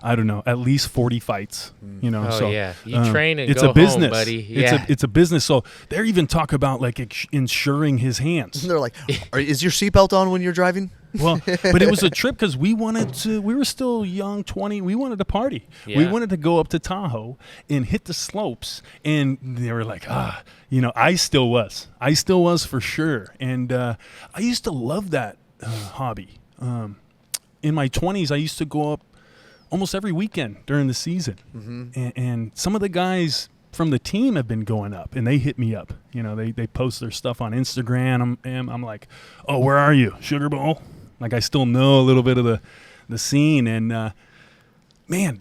I don't know, at least 40 fights. You know, Oh so yeah, you train and it's go a business, home, buddy. Yeah, it's a business. So they even talk about like insuring his hands. They're like, is your seatbelt on when you're driving? Well, but it was a trip because we were still young, 20. We wanted to party. Yeah. We wanted to go up to Tahoe and hit the slopes. And they were like, you know, I still was for sure. And I used to love that hobby. In my 20s, I used to go up almost every weekend during the season. And some of the guys from the team have been going up, and they hit me up. You know, they post their stuff on Instagram. I'm like, oh, where are you, Sugar Bowl? Like, I still know a little bit of the scene. And man,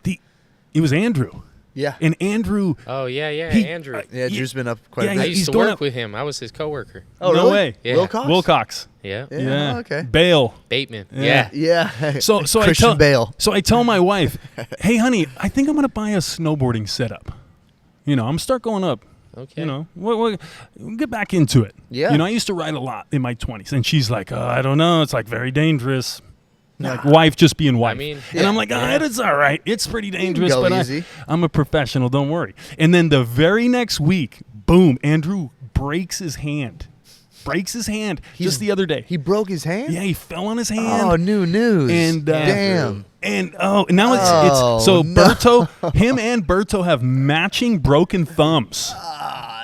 it was Andrew. Yeah. And Andrew. Oh yeah, Andrew. Yeah, Drew's been up quite a I bit. used to work with him. I was his coworker. Oh, no really? way. Yeah. Wilcox. Yeah. Yeah. Oh, okay. Bale. Bateman. Yeah. Yeah. Yeah. So Christian Bale. So I tell my wife, hey, honey, I think I'm going to buy a snowboarding setup. You know, I'm going to start going up. Okay. You know, we'll get back into it. Yeah. You know, I used to ride a lot in my 20s. And she's like, I don't know. It's like very dangerous. Like wife just being wife. I mean, and I'm like, it's all right. It's pretty dangerous, go but easy. I'm a professional. Don't worry. And then the very next week, boom, Andrew breaks his hand. Just the other day. He broke his hand? Yeah, he fell on his hand. Oh, new news. And damn. And now Oh, it's so no. Berto, him and Berto have matching broken thumbs.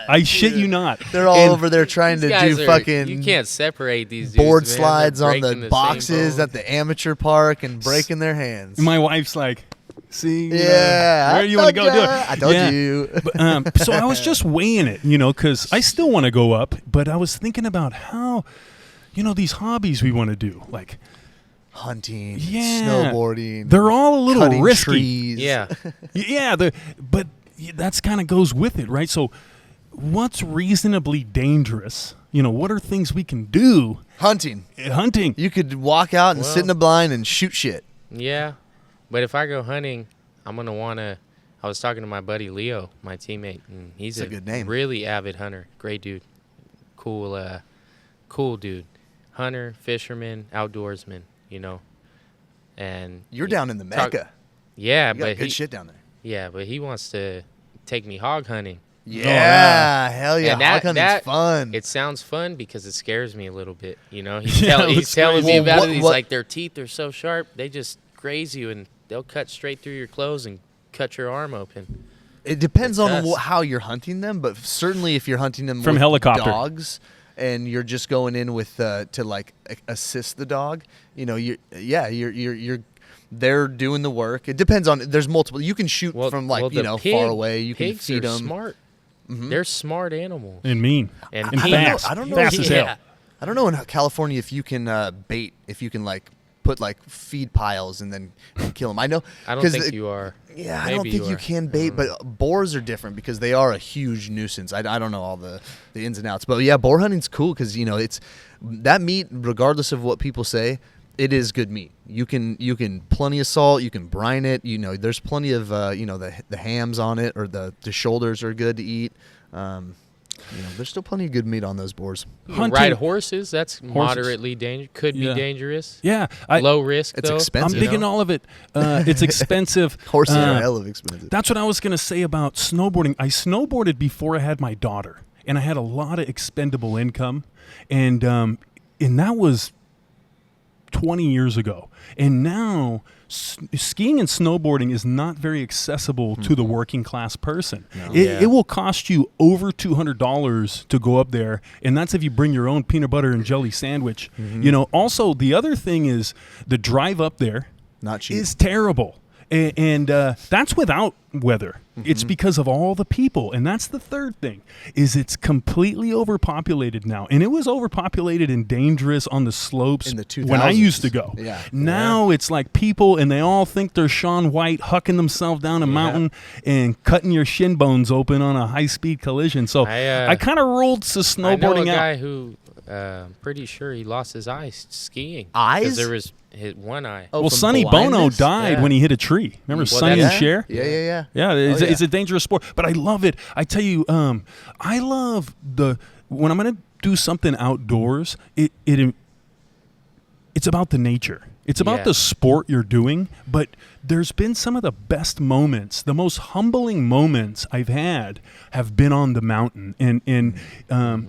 I shit you not. They're all over there trying to These guys do are- fucking You can't separate these dudes, board man. They're slides on breaking the same boxes bone. at the amateur park and breaking their hands. My wife's like, see, Yeah, where do you want to go do it? I told Yeah. you. But, so I was just weighing it, you know, because I still want to go up, but I was thinking about how, you know, these hobbies we want to do, like Hunting, Yeah. snowboarding. they're all a little cutting risky. trees. Yeah. Yeah, but that's kind of goes with it, right? So what's reasonably dangerous? You know, what are things we can do? Hunting. Hunting. You could walk out and Well- sit in a blind and shoot shit. Yeah. But if I go hunting, I'm going to want to. I was talking to my buddy Leo, my teammate, and he's That's a good name. really avid hunter. Great dude. Cool dude. Hunter, fisherman, outdoorsman, you know. And You're down in the Mecca. yeah, You got but good shit down there. yeah, but he wants to take me hog hunting. Yeah, hell yeah. And Hog hunting's fun. It sounds fun because it scares me a little bit. You know, Yeah, he's it's telling me crazy. about Well, it. He's what- like, their teeth are so sharp, they just graze you and they'll cut straight through your clothes and cut your arm open. It depends on Yes. how you're hunting them, but certainly if you're hunting them From with helicopter. dogs and you're just going in with to like assist the dog, you know, you're they're doing the work. It depends on. There's multiple. You can shoot from like the far away. You can pigs feed are them. smart. Mhm. They're smart animals. And mean. And And I don't know- fast. I don't know Fast if- as yeah. hell. I don't know in California if you can bait, if you can like put like feed piles and then kill them. I know. I don't 'cause think it- you are. Yeah, I Maybe don't think you are. can bait, but boars are different because they are a huge nuisance. I don't know all the ins and outs, but yeah, boar hunting's cool because you know it's that meat. Regardless of what people say, it is good meat. You can plenty of salt. You can brine it. You know, there's plenty of the hams on it or the shoulders are good to eat. You know, there's still plenty of good meat on those boars. You Hunting- ride horses. That's moderately dangerous. Could Yeah. be dangerous. Yeah. Low risk. It's though. expensive. I'm big in all of it. It's expensive. Horses are hell of expensive. That's what I was going to say about snowboarding. I snowboarded before I had my daughter, and I had a lot of expendable income, and that was 20 years ago. And now skiing and snowboarding is not very accessible to the working class person. No. It will cost you over $200 to go up there, and that's if you bring your own peanut butter and jelly sandwich. You know, also the other thing is the drive up there Not cheap. is terrible. And that's without weather. It's because of all the people. And that's the third thing, is it's completely overpopulated now. And it was overpopulated and dangerous on the slopes In the when I 2000s. used to go. Yeah. Now it's like people, and they all think they're Shaun White, hucking themselves down a mountain and cutting your shin bones open on a high-speed collision. So I kind of rolled to I know a snowboarding guy out. who, pretty sure he lost his eyes skiing. Eyes? Because there was his one eye. Oh, Well, from Sonny Bono blindness? died Yeah. when he hit a tree. Remember Well, Sonny and that's- Cher? Yeah. Yeah, it's, Oh, yeah. it's a dangerous sport, but I love it. I tell you, I love when I'm going to do something outdoors. it's about the nature. It's about the sport you're doing, but there's been some of the best moments, the most humbling moments I've had have been on the mountain. And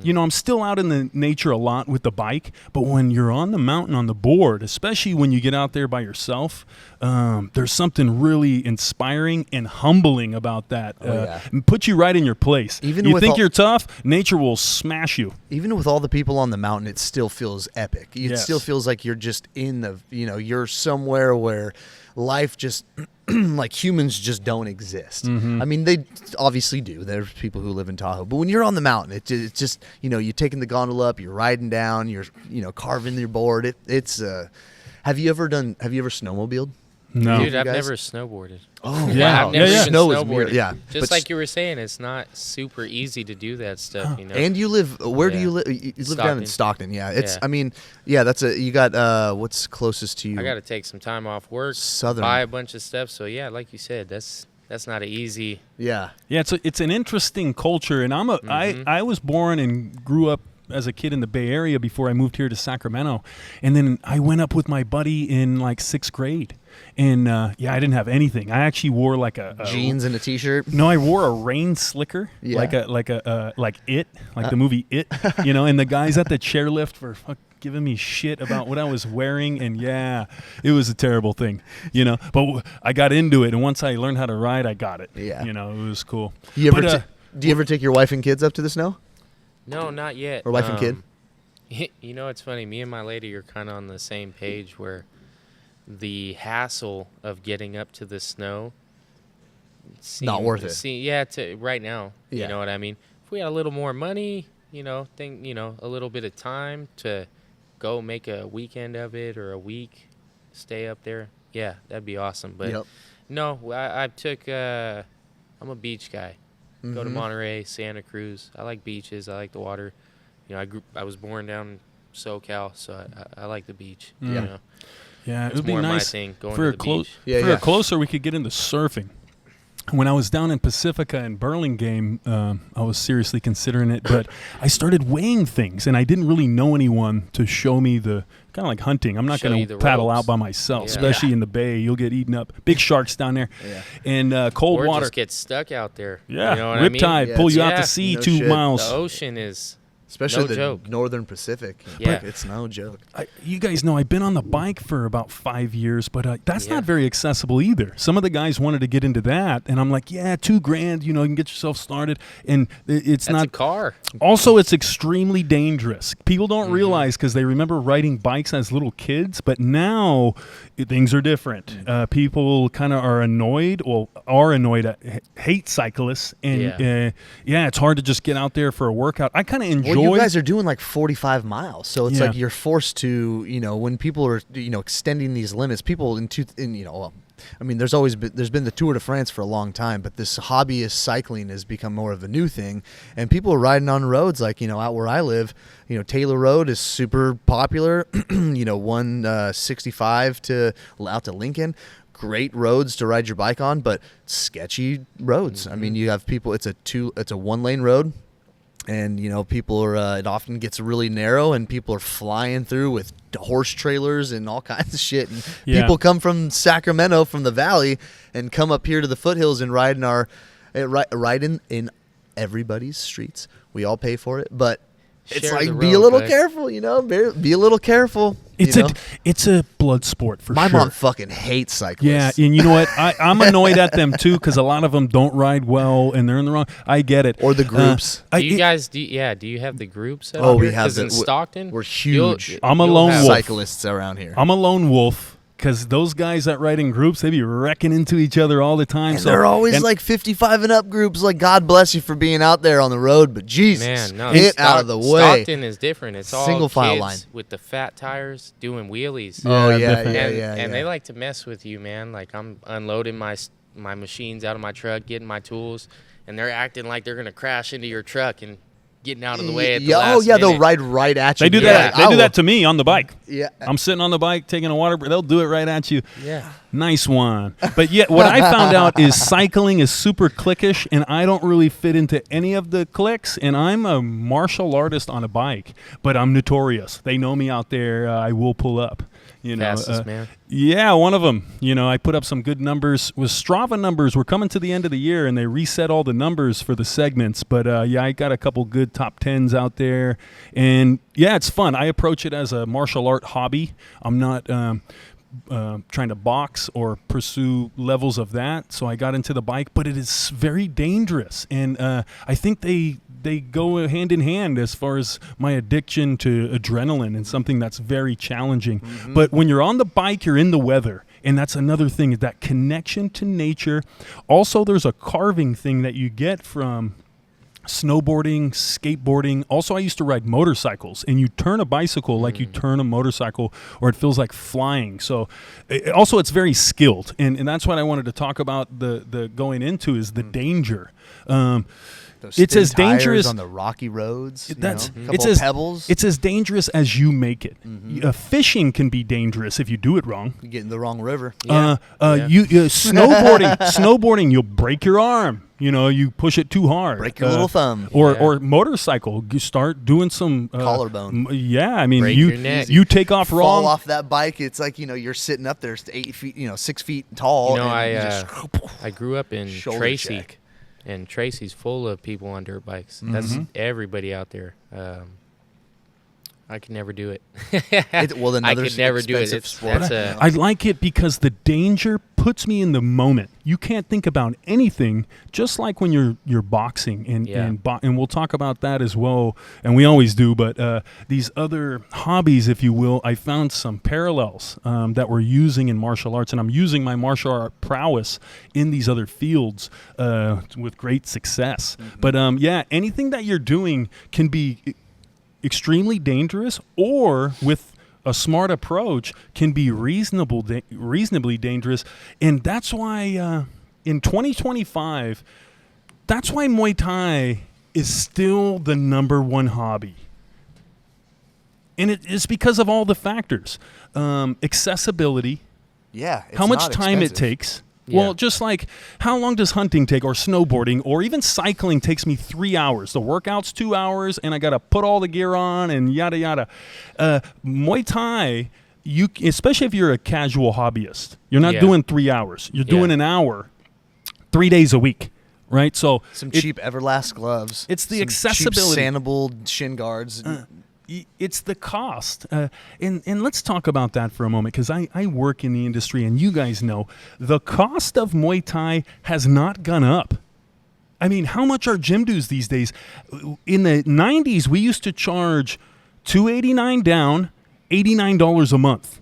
you know, I'm still out in the nature a lot with the bike, but when you're on the mountain on the board, especially when you get out there by yourself, there's something really inspiring and humbling about that. And put you right in your place. Even you think you're tough, nature will smash you. Even with all the people on the mountain, it still feels epic. It still feels like you're just in the, you know, you're somewhere where life just like humans just don't exist. I mean, they obviously do. There's people who live in Tahoe, but when you're on the mountain, it's just, you know, you're taking the gondola up, you're riding down, you're, you know, carving your board. It's have you ever snowmobiled? No, dude, I've never snowboarded. Oh, yeah, wow. I've never even snowboarded. Yeah, just like you were saying, it's not super easy to do that stuff. You know. And you live? Where do you live? You live down in Stockton. Yeah, it's. I mean, yeah, that's a. You got what's closest to you? I got to take some time off work, Southern, buy a bunch of stuff. So yeah, like you said, that's not an easy. Yeah. Yeah, it's an interesting culture, and I was born and grew up as a kid in the Bay Area before I moved here to Sacramento, and then I went up with my buddy in like 6th grade. And I didn't have anything. I actually wore like a jeans and a t-shirt. No, I wore a rain slicker, like the movie It, you know. And the guys at the chairlift were giving me shit about what I was wearing, and it was a terrible thing, you know. But I got into it, and once I learned how to ride, I got it. Yeah, you know, it was cool. Do you ever take your wife and kids up to the snow? No, not yet. Or wife and kid? You know, it's funny. Me and my lady are kind of on the same page where the hassle of getting up to the snow not worth it. Right now, you know what I mean? If we had a little more money, you know, a little bit of time to go make a weekend of it or a week, stay up there, yeah, that'd be awesome. But no, I took I'm a beach guy. Go to Monterey, Santa Cruz. I like beaches. I like the water. You know, I was born down in SoCal, so I like the beach. You know? Yeah, it's it would be more nice my thing, going for to the beach. For a closer, we could get into surfing. When I was down in Pacifica and Burlingame, I was seriously considering it, but I started weighing things, and I didn't really know anyone to show me the kind of like hunting. I'm not going to paddle out by myself, especially in the bay. You'll get eaten up. Big sharks down there, and cold water. Just get stuck out there. Yeah, you know what riptide pull you out to sea 2 miles. The ocean is. Especially no the northern Pacific. Yeah. It's no joke. You guys know I've been on the bike for about 5 years, but that's not very accessible either. Some of the guys wanted to get into that, and I'm like, yeah, $2,000, you know, you can get yourself started. And it's not a car. Also, it's extremely dangerous. People don't realize because they remember riding bikes as little kids, but now things are different. People kind of are annoyed, hate cyclists, and it's hard to just get out there for a workout. I kind of enjoy. You guys are doing like 45 miles, so it's like you're forced to, you know, when people are, you know, extending these limits. People I mean, there's been the Tour de France for a long time, but this hobbyist cycling has become more of a new thing, and people are riding on roads like, you know, out where I live. You know, Taylor Road is super popular. You know, 165 out to Lincoln. Great roads to ride your bike on, but sketchy roads. I mean, you have people. It's a 1-lane road. And, you know, people are, it often gets really narrow, and people are flying through with horse trailers and all kinds of shit. And people come from Sacramento, from the valley, and come up here to the foothills and ride in everybody's streets. We all pay for it, but it's like, be a little careful, you know, be a little careful. It's a blood sport for sure. My mom fucking hates cyclists. Yeah, and you know what? I'm annoyed at them too, because a lot of them don't ride well and they're in the wrong. I get it. Or the groups. Do you have the groups? We have in Stockton. We're huge. I'm a lone wolf. Cyclists around here. I'm a lone wolf. Because those guys that ride in groups, they be wrecking into each other all the time. And they're always like 55 and up groups. Like, God bless you for being out there on the road, but Jesus, get out of the way. Stockton is different. It's all single file kids line with the fat tires doing wheelies. And they like to mess with you, man. Like, I'm unloading my machines out of my truck, getting my tools, and they're acting like they're gonna crash into your truck and getting out of the way at the last minute. They'll ride right at you. They do that. They do that to me on the bike. Yeah, I'm sitting on the bike taking a water break. They'll do it right at you. Yeah, Nice one. But yet, what I found out is cycling is super cliquish, and I don't really fit into any of the cliques. And I'm a martial artist on a bike, but I'm notorious. They know me out there. I will pull up. Fastest man. Yeah, one of them. I put up some good numbers. With Strava numbers, we're coming to the end of the year, and they reset all the numbers for the segments. But, I got a couple good top 10s out there. And, yeah, it's fun. I approach it as a martial art hobby. I'm not trying to box or pursue levels of that. So I got into the bike, but it is very dangerous. And I think they go hand in hand as far as my addiction to adrenaline and something that's very challenging. Mm-hmm. But when you're on the bike, you're in the weather. And that's another thing, that connection to nature. Also, there's a carving thing that you get from snowboarding, skateboarding. Also, I used to ride motorcycles, and you turn a bicycle like you turn a motorcycle, or it feels like flying. So also it's very skilled. And that's what I wanted to talk about the going into is the danger. It's as dangerous on the rocky roads. Pebbles. It's as dangerous as you make it. Mm-hmm. Fishing can be dangerous if you do it wrong. You get in the wrong river. Yeah. Snowboarding, you'll break your arm. You push it too hard. Break your little thumb. Or motorcycle, you start doing some collarbone. Break your neck. You take off wrong. Fall off that bike. It's like you're sitting up there, 8 feet, 6 feet tall. I grew up in Tracy. Check. And Tracy's full of people on dirt bikes. Mm-hmm. That's everybody out there. I could never do it. I could never do it. Sport. I like it because the danger puts me in the moment. You can't think about anything, just like when you're boxing, and we'll talk about that as well, and we always do. But these other hobbies, if you will, I found some parallels that we're using in martial arts, and I'm using my martial art prowess in these other fields with great success. Mm-hmm. But anything that you're doing can be extremely dangerous, or with a smart approach can be reasonably dangerous. And that's why in 2025, that's why Muay Thai is still the number one hobby. And it's because of all the factors. Accessibility. Yeah. How much time it takes. Yeah. Well, just like how long does hunting take, or snowboarding, or even cycling takes me 3 hours. The workout's 2 hours, and I got to put all the gear on and yada, yada. Muay Thai, especially if you're a casual hobbyist, you're not doing 3 hours. You're doing an hour 3 days a week, right? So some cheap Everlast gloves. It's the accessibility. Cheap Sanable shin guards. It's the cost. And let's talk about that for a moment, because I work in the industry, and you guys know the cost of Muay Thai has not gone up. I mean, how much are gym dues these days? In the 90s, we used to charge $289 down, $89 a month.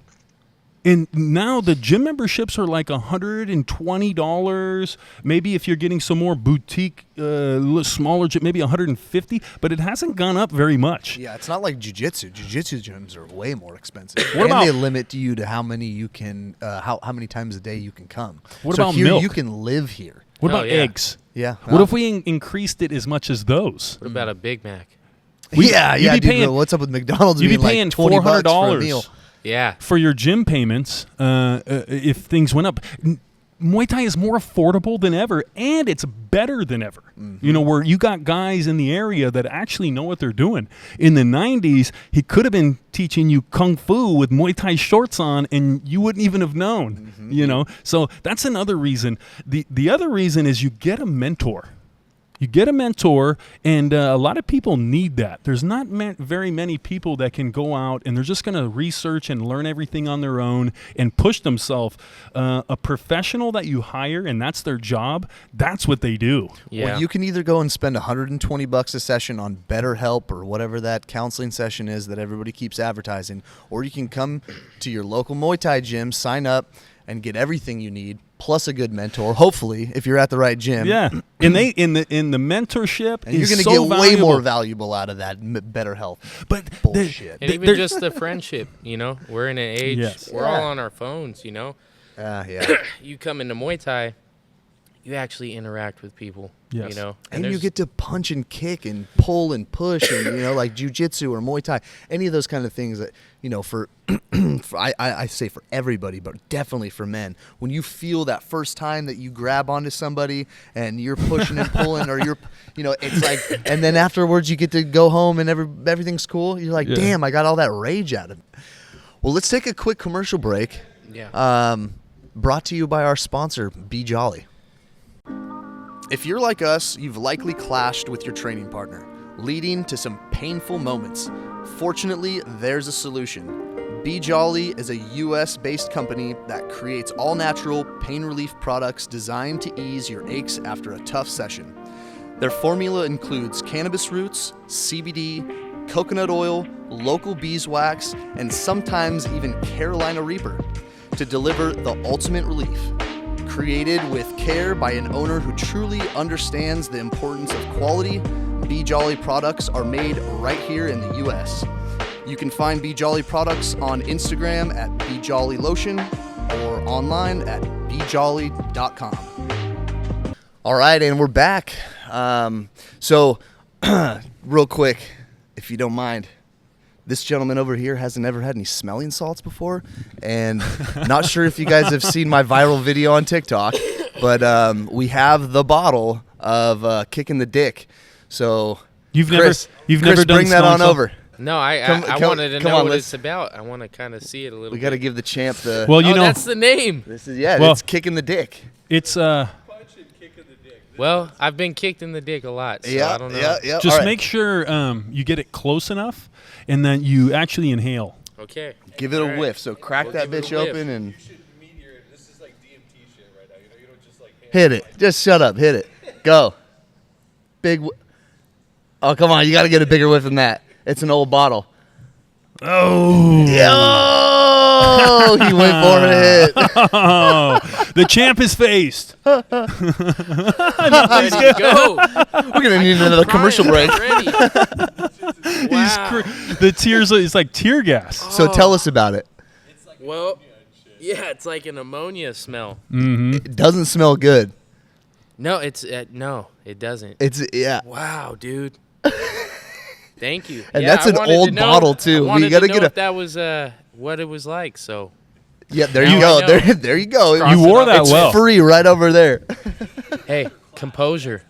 And now the gym memberships are like $120. Maybe if you're getting some more boutique, smaller gym, maybe $150. But it hasn't gone up very much. Yeah, it's not like jiu-jitsu. Jiu-jitsu gyms are way more expensive. They limit you to how many you can, how many times a day you can come. What about milk? You can live here. What about eggs? Yeah. What if we increased it as much as those? What about a Big Mac? You'd be paying, what's up with McDonald's? You'd be paying like $400 for a meal. Yeah, for your gym payments, if things went up. Muay Thai is more affordable than ever, and it's better than ever. Mm-hmm. Where you got guys in the area that actually know what they're doing. In the 90s, he could have been teaching you Kung Fu with Muay Thai shorts on, and you wouldn't even have known, So that's another reason. The other reason is you get a mentor. You get a mentor, and a lot of people need that. There's not very many people that can go out and they're just going to research and learn everything on their own and push themselves. A professional that you hire, and that's their job, that's what they do. Yeah. Well, you can either go and spend $120 a session on BetterHelp or whatever that counseling session is that everybody keeps advertising, or you can come to your local Muay Thai gym, sign up, and get everything you need, plus a good mentor, hopefully, if you're at the right gym. Yeah, and they in the mentorship, and you're going to get way more valuable out of that BetterHelp. But bullshit, and even just the friendship. We're in an age we're all on our phones. Yeah. You come into Muay Thai, you actually interact with people. Yes. You know, and you get to punch and kick and pull and push and, you know, like jiu-jitsu or Muay Thai, any of those kind of things that, you know, for I say for everybody, but definitely for men, when you feel that first time that you grab onto somebody and you're pushing and pulling, or you're, you know, it's like, and then afterwards you get to go home and everything's cool. You're like, damn, I got all that rage out of it. Well, let's take a quick commercial break. Yeah. Brought to you by our sponsor, Be Jolly. If you're like us, you've likely clashed with your training partner, leading to some painful moments. Fortunately, there's a solution. Be Jolly is a US-based company that creates all-natural pain relief products designed to ease your aches after a tough session. Their formula includes cannabis roots, CBD, coconut oil, local beeswax, and sometimes even Carolina Reaper to deliver the ultimate relief. Created with care by an owner who truly understands the importance of quality, Be Jolly products are made right here in the US. You can find Be Jolly products on Instagram at BeJollyLotion or online at BeJolly.com. All right, and we're back. So, real quick, if you don't mind, this gentleman over here hasn't ever had any smelling salts before, and not sure if you guys have seen my viral video on TikTok, but we have the bottle of Kicking the Dick. So you've Chris, never done bring that on over. No, I wanted to know what it's about. I want to kind of see it a little bit. We got to give the champ the... Well, you know... that's the name. This is, it's Kicking the Dick. It's... Well, I've been kicked in the dick a lot, so I don't know. Yeah. Just make sure you get it close enough, and then you actually inhale. Okay. Give it a whiff. So crack that bitch open and... This is like DMT shit right now. You don't just like... Hit it. Just shut up. Hit it. Go. Big... Oh, come on. You got to get a bigger whiff than that. It's an old bottle. Oh. Yo! He went for it. Oh, the champ is faced. Ready to go. We're going to need another commercial break. Wow. The tears, it's like tear gas. So tell us about it. Well, yeah, it's like an ammonia smell. Mm-hmm. It doesn't smell good. No, no, it doesn't. Wow, dude. Thank you. And that's an old bottle too. We got to get if that was what it was like. So. Yeah, there you go. There you go. You wore that well. It's free right over there. Hey, composure.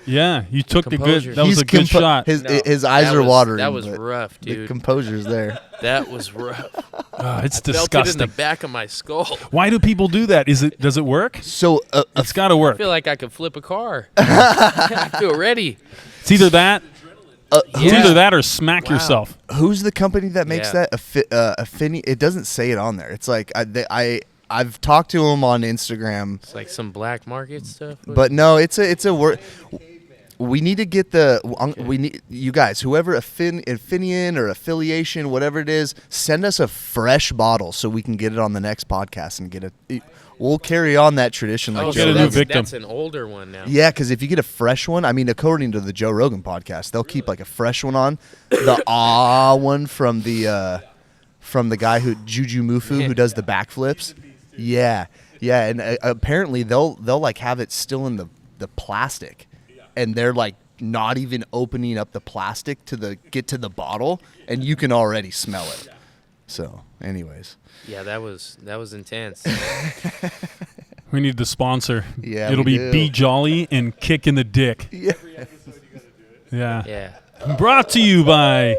Yeah, you took Composure. the good. That was a good shot. His eyes are watering. That was rough, dude. The composure's there. That was rough. It's I disgusting. felt it in the back of my skull. Why do people do that? Does it work? So it's got to work. I feel like I could flip a car. I feel ready. It's either that. It's either that or smack yourself. Who's the company that makes that? Affini. It doesn't say it on there. It's like I've talked to them on Instagram. It's like some black market stuff. But no, it's a word. We need to get we need you guys, whoever Affinion or affiliation, whatever it is, send us a fresh bottle so we can get it on the next podcast and get it. We'll carry on that tradition. Like get a new victim. That's an older one now. Yeah, because if you get a fresh one, I mean, according to the Joe Rogan podcast, they'll keep like a fresh one on. The one from the guy Juju Mufu who does the backflips. Yeah, and apparently they'll like have it still in the plastic, and they're like not even opening up the plastic to get to the bottle, and you can already smell it. So, anyways. Yeah, that was intense. We need the sponsor. Yeah, it'll be Jolly and Kicking the Dick. Yeah. Yeah. Brought to you by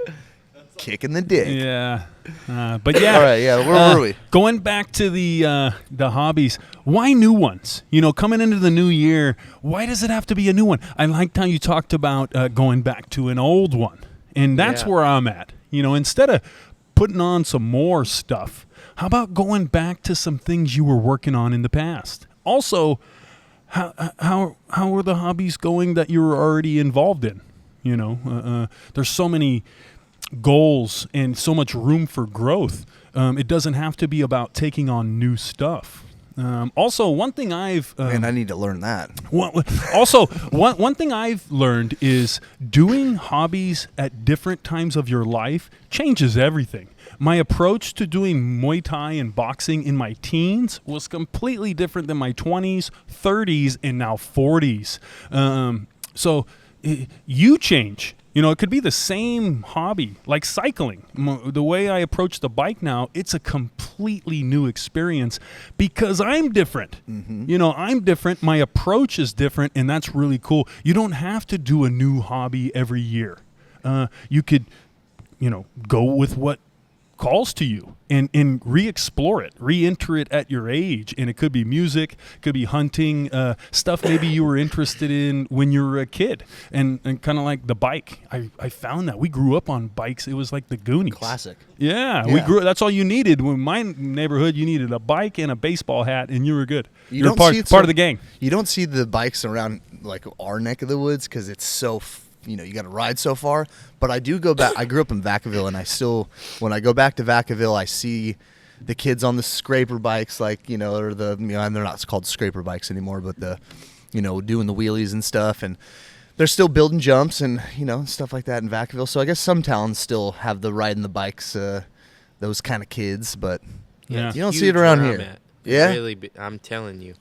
Kicking the Dick. Yeah. But yeah. All right. Yeah. Where were we? Going back to the hobbies. Why new ones? Coming into the new year, why does it have to be a new one? I liked how you talked about going back to an old one, and that's where I'm at. Instead of putting on some more stuff, how about going back to some things you were working on in the past? Also, how are the hobbies going that you were already involved in? There's so many goals and so much room for growth. It doesn't have to be about taking on new stuff. Also, one thing I've Man, I need to learn that. one thing I've learned is doing hobbies at different times of your life changes everything. My approach to doing Muay Thai and boxing in my teens was completely different than my 20s, 30s, and now 40s. So you change. You know, it could be the same hobby, like cycling. The way I approach the bike now, it's a completely new experience because I'm different. Mm-hmm. You know, I'm different. My approach is different, and that's really cool. You don't have to do a new hobby every year. You could, go with what calls to you and re-explore it, re-enter it at your age. And it could be music, could be hunting, stuff maybe you were interested in when you were a kid. And kind of like the bike. I found that. We grew up on bikes. It was like the Goonies. Classic. Yeah. We grew. That's all you needed. In my neighborhood, you needed a bike and a baseball hat, and you were good. You're part of the gang. You don't see the bikes around like our neck of the woods because it's so you got to ride so far. But I do go back. I grew up in Vacaville, and I still, when I go back to Vacaville, I see the kids on the scraper bikes, like, or the, and they're not called scraper bikes anymore, but the, doing the wheelies and stuff. And they're still building jumps and, stuff like that in Vacaville. So I guess some towns still have the riding the bikes, those kind of kids, but you don't see it around here. Yeah. Really, I'm telling you.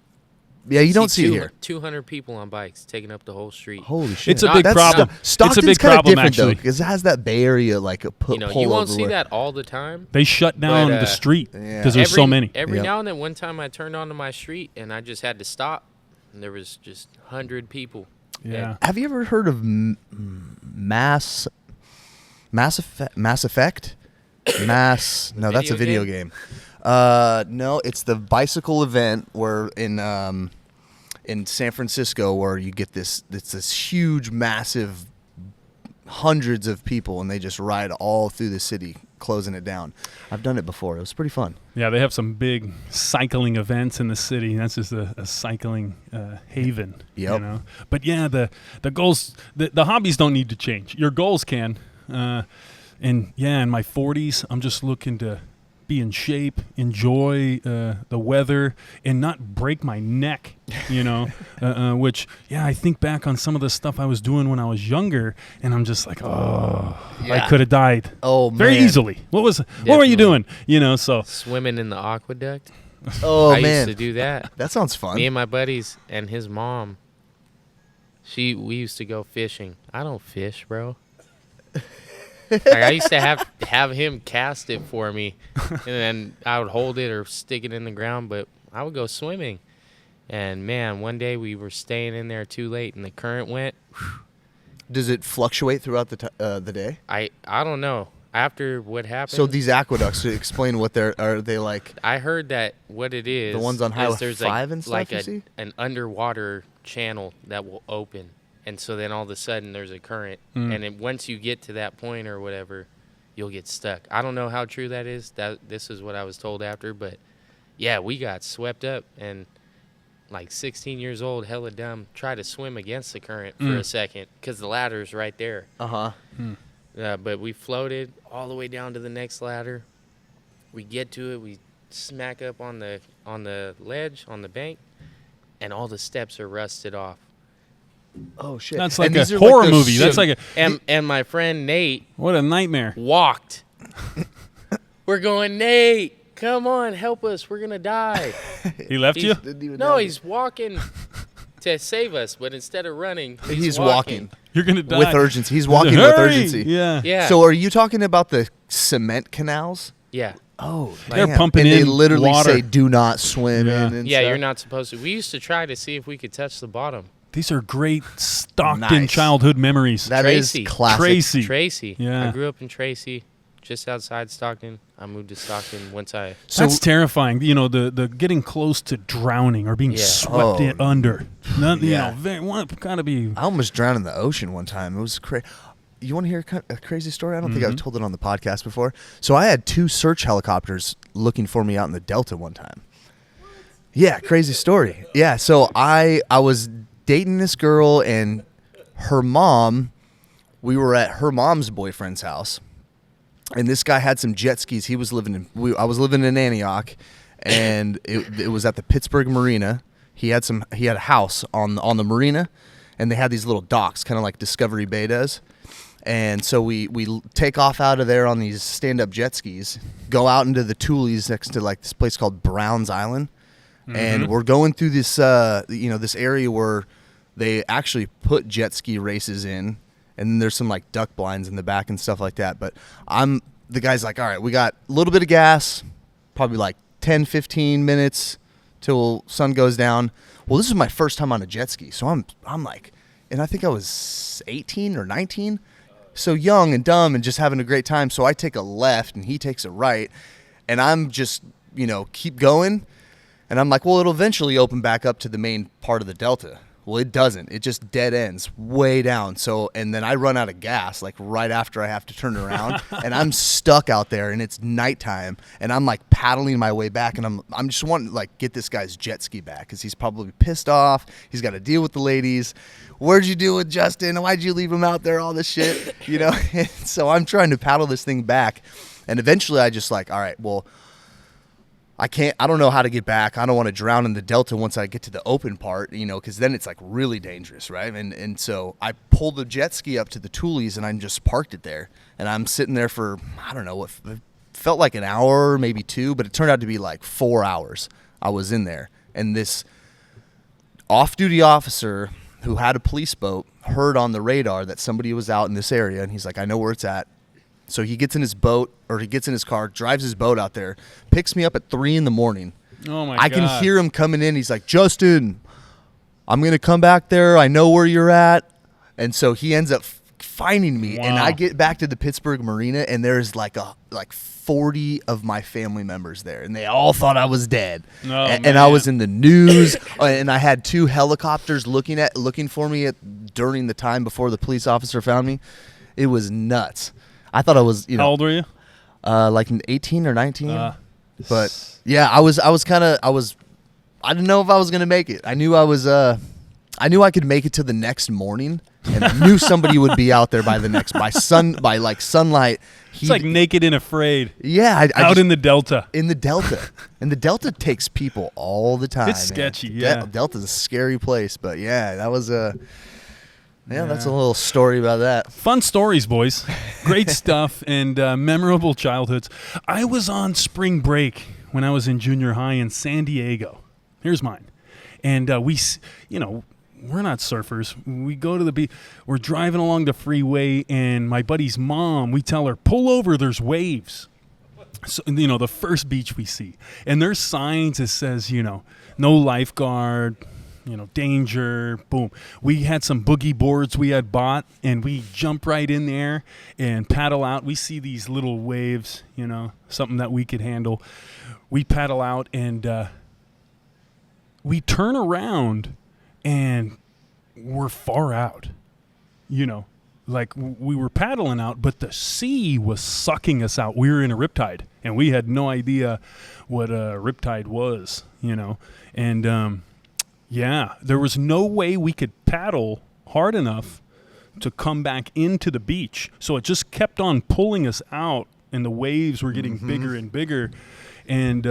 Yeah, you don't see it here. 200 people on bikes taking up the whole street. Holy shit! It's a big problem. Stockton's kind of different though, because it has that Bay Area pull you won't see that all the time. They shut down the street because there's so many. Every now and then, one time I turned onto my street and I just had to stop, and there was just 100 people. Yeah. Have you ever heard of Mass Effect? No, that's a video game. No, it's the bicycle event where in San Francisco where you get this huge, massive, hundreds of people, and they just ride all through the city, closing it down. I've done it before. It was pretty fun. Yeah, they have some big cycling events in the city. That's just a cycling haven. Yep. But yeah, the goals, the hobbies don't need to change. Your goals can. In my 40s, I'm just looking to be in shape, enjoy the weather, and not break my neck, which, I think back on some of the stuff I was doing when I was younger, and I'm just like, I could have died very easily. What were you doing? So swimming in the aqueduct. I used to do that. That sounds fun. Me and my buddies and his mom, we used to go fishing. I don't fish, bro. I used to have him cast it for me, and then I would hold it or stick it in the ground, but I would go swimming. And, man, one day we were staying in there too late, and the current went. Does it fluctuate throughout the day? I don't know. After what happened. So these aqueducts, explain what are they like? I heard that what it is. The ones on Highway 5 and stuff, like you see? An underwater channel that will open. And so then all of a sudden there's a current. And once you get to that point or whatever, you'll get stuck. I don't know how true that is. This is what I was told after. But, yeah, we got swept up. And, 16 years old, hella dumb, tried to swim against the current for a second because the ladder's right there. Uh-huh. But we floated all the way down to the next ladder. We get to it. We smack up on the ledge, on the bank, and all the steps are rusted off. Oh shit! That's like a horror movie. That's like and my friend Nate. What a nightmare! Walked. We're going, Nate. Come on, help us. We're gonna die. He left you? No, he's walking to save us, but instead of running, he's walking. You're gonna die with urgency. He's walking with urgency. Yeah. So, are you talking about the cement canals? Yeah. Oh, they're pumping and in they literally water. say do not swim in. And stuff. You're not supposed to. We used to try to see if we could touch the bottom. These are great Stockton childhood memories. That is classic. Tracy. Yeah. I grew up in Tracy, just outside Stockton. I moved to Stockton once I... That's terrifying. The getting close to drowning or being swept under. Gotta be... I almost drowned in the ocean one time. It was crazy. You want to hear a crazy story? I don't think I've told it on the podcast before. So I had 2 search helicopters looking for me out in the Delta one time. Yeah, crazy story. Yeah, so I was dating this girl and her mom. We were at her mom's boyfriend's house, and this guy had some jet skis. He was living in I was living in Antioch, and it was at the Pittsburgh Marina. He had a house on the marina, and they had these little docks, kind of like Discovery Bay does. And so we take off out of there on these stand-up jet skis, go out into the Tules next to like this place called Browns Island, and we're going through this this area where they actually put jet ski races in, and there's some like duck blinds in the back and stuff like that. But the guy's like, all right, we got a little bit of gas, probably like 10, 15 minutes till sun goes down. Well, this is my first time on a jet ski, so I'm like, and I think I was 18 or 19, so young and dumb and just having a great time. So I take a left and he takes a right, and I'm just keep going, and I'm like, well, it'll eventually open back up to the main part of the delta. Well, it doesn't. It just dead ends way down. So, and then I run out of gas like right after I have to turn around, and I'm stuck out there, and it's nighttime, and I'm like paddling my way back, and I'm just wanting to like get this guy's jet ski back because he's probably pissed off. He's got to deal with the ladies. Where'd you do with Justin? Why'd you leave him out there? All this shit, And so I'm trying to paddle this thing back, and eventually I just like, all right, well, I don't know how to get back. I don't want to drown in the delta once I get to the open part, because then it's like really dangerous, right? And so I pulled the jet ski up to the Tules, and I just parked it there. And I'm sitting there for, I don't know, what felt like an hour, maybe 2, but it turned out to be like 4 hours I was in there. And this off-duty officer who had a police boat heard on the radar that somebody was out in this area, and he's like, I know where it's at. So he gets in his boat, or he gets in his car, drives his boat out there, picks me up at 3 a.m. Oh my God! I can hear him coming in. He's like, Justin, I'm gonna come back there. I know where you're at, and so he ends up finding me. Wow. And I get back to the Pittsburgh Marina, and there's like 40 of my family members there, and they all thought I was dead. Oh, and I was in the news, and I had 2 helicopters looking for me during the time before the police officer found me. It was nuts. I thought I was, How old were you? Like 18 or 19. But yeah, I didn't know if I was going to make it. I knew I knew I could make it to the next morning, and I knew somebody would be out there by sunlight. It's like Naked and Afraid. Yeah. In the Delta. In the Delta. And the Delta takes people all the time. It's sketchy, yeah. Delta's a scary place, but yeah, that was Yeah, that's a little story about that. Fun stories, boys. Great stuff and memorable childhoods. I was on spring break when I was in junior high in San Diego. Here's mine. And we're not surfers. We go to the beach. We're driving along the freeway, and my buddy's mom, we tell her, pull over, there's waves. So, the first beach we see. And there's signs that says, no lifeguard, danger, boom. We had some boogie boards we had bought, and we jump right in there and paddle out. We see these little waves, something that we could handle. We paddle out, and we turn around, and we're far out, like we were paddling out, but the sea was sucking us out. We were in a riptide, and we had no idea what a riptide was, and yeah, there was no way we could paddle hard enough to come back into the beach. So it just kept on pulling us out, and the waves were getting bigger and bigger. And,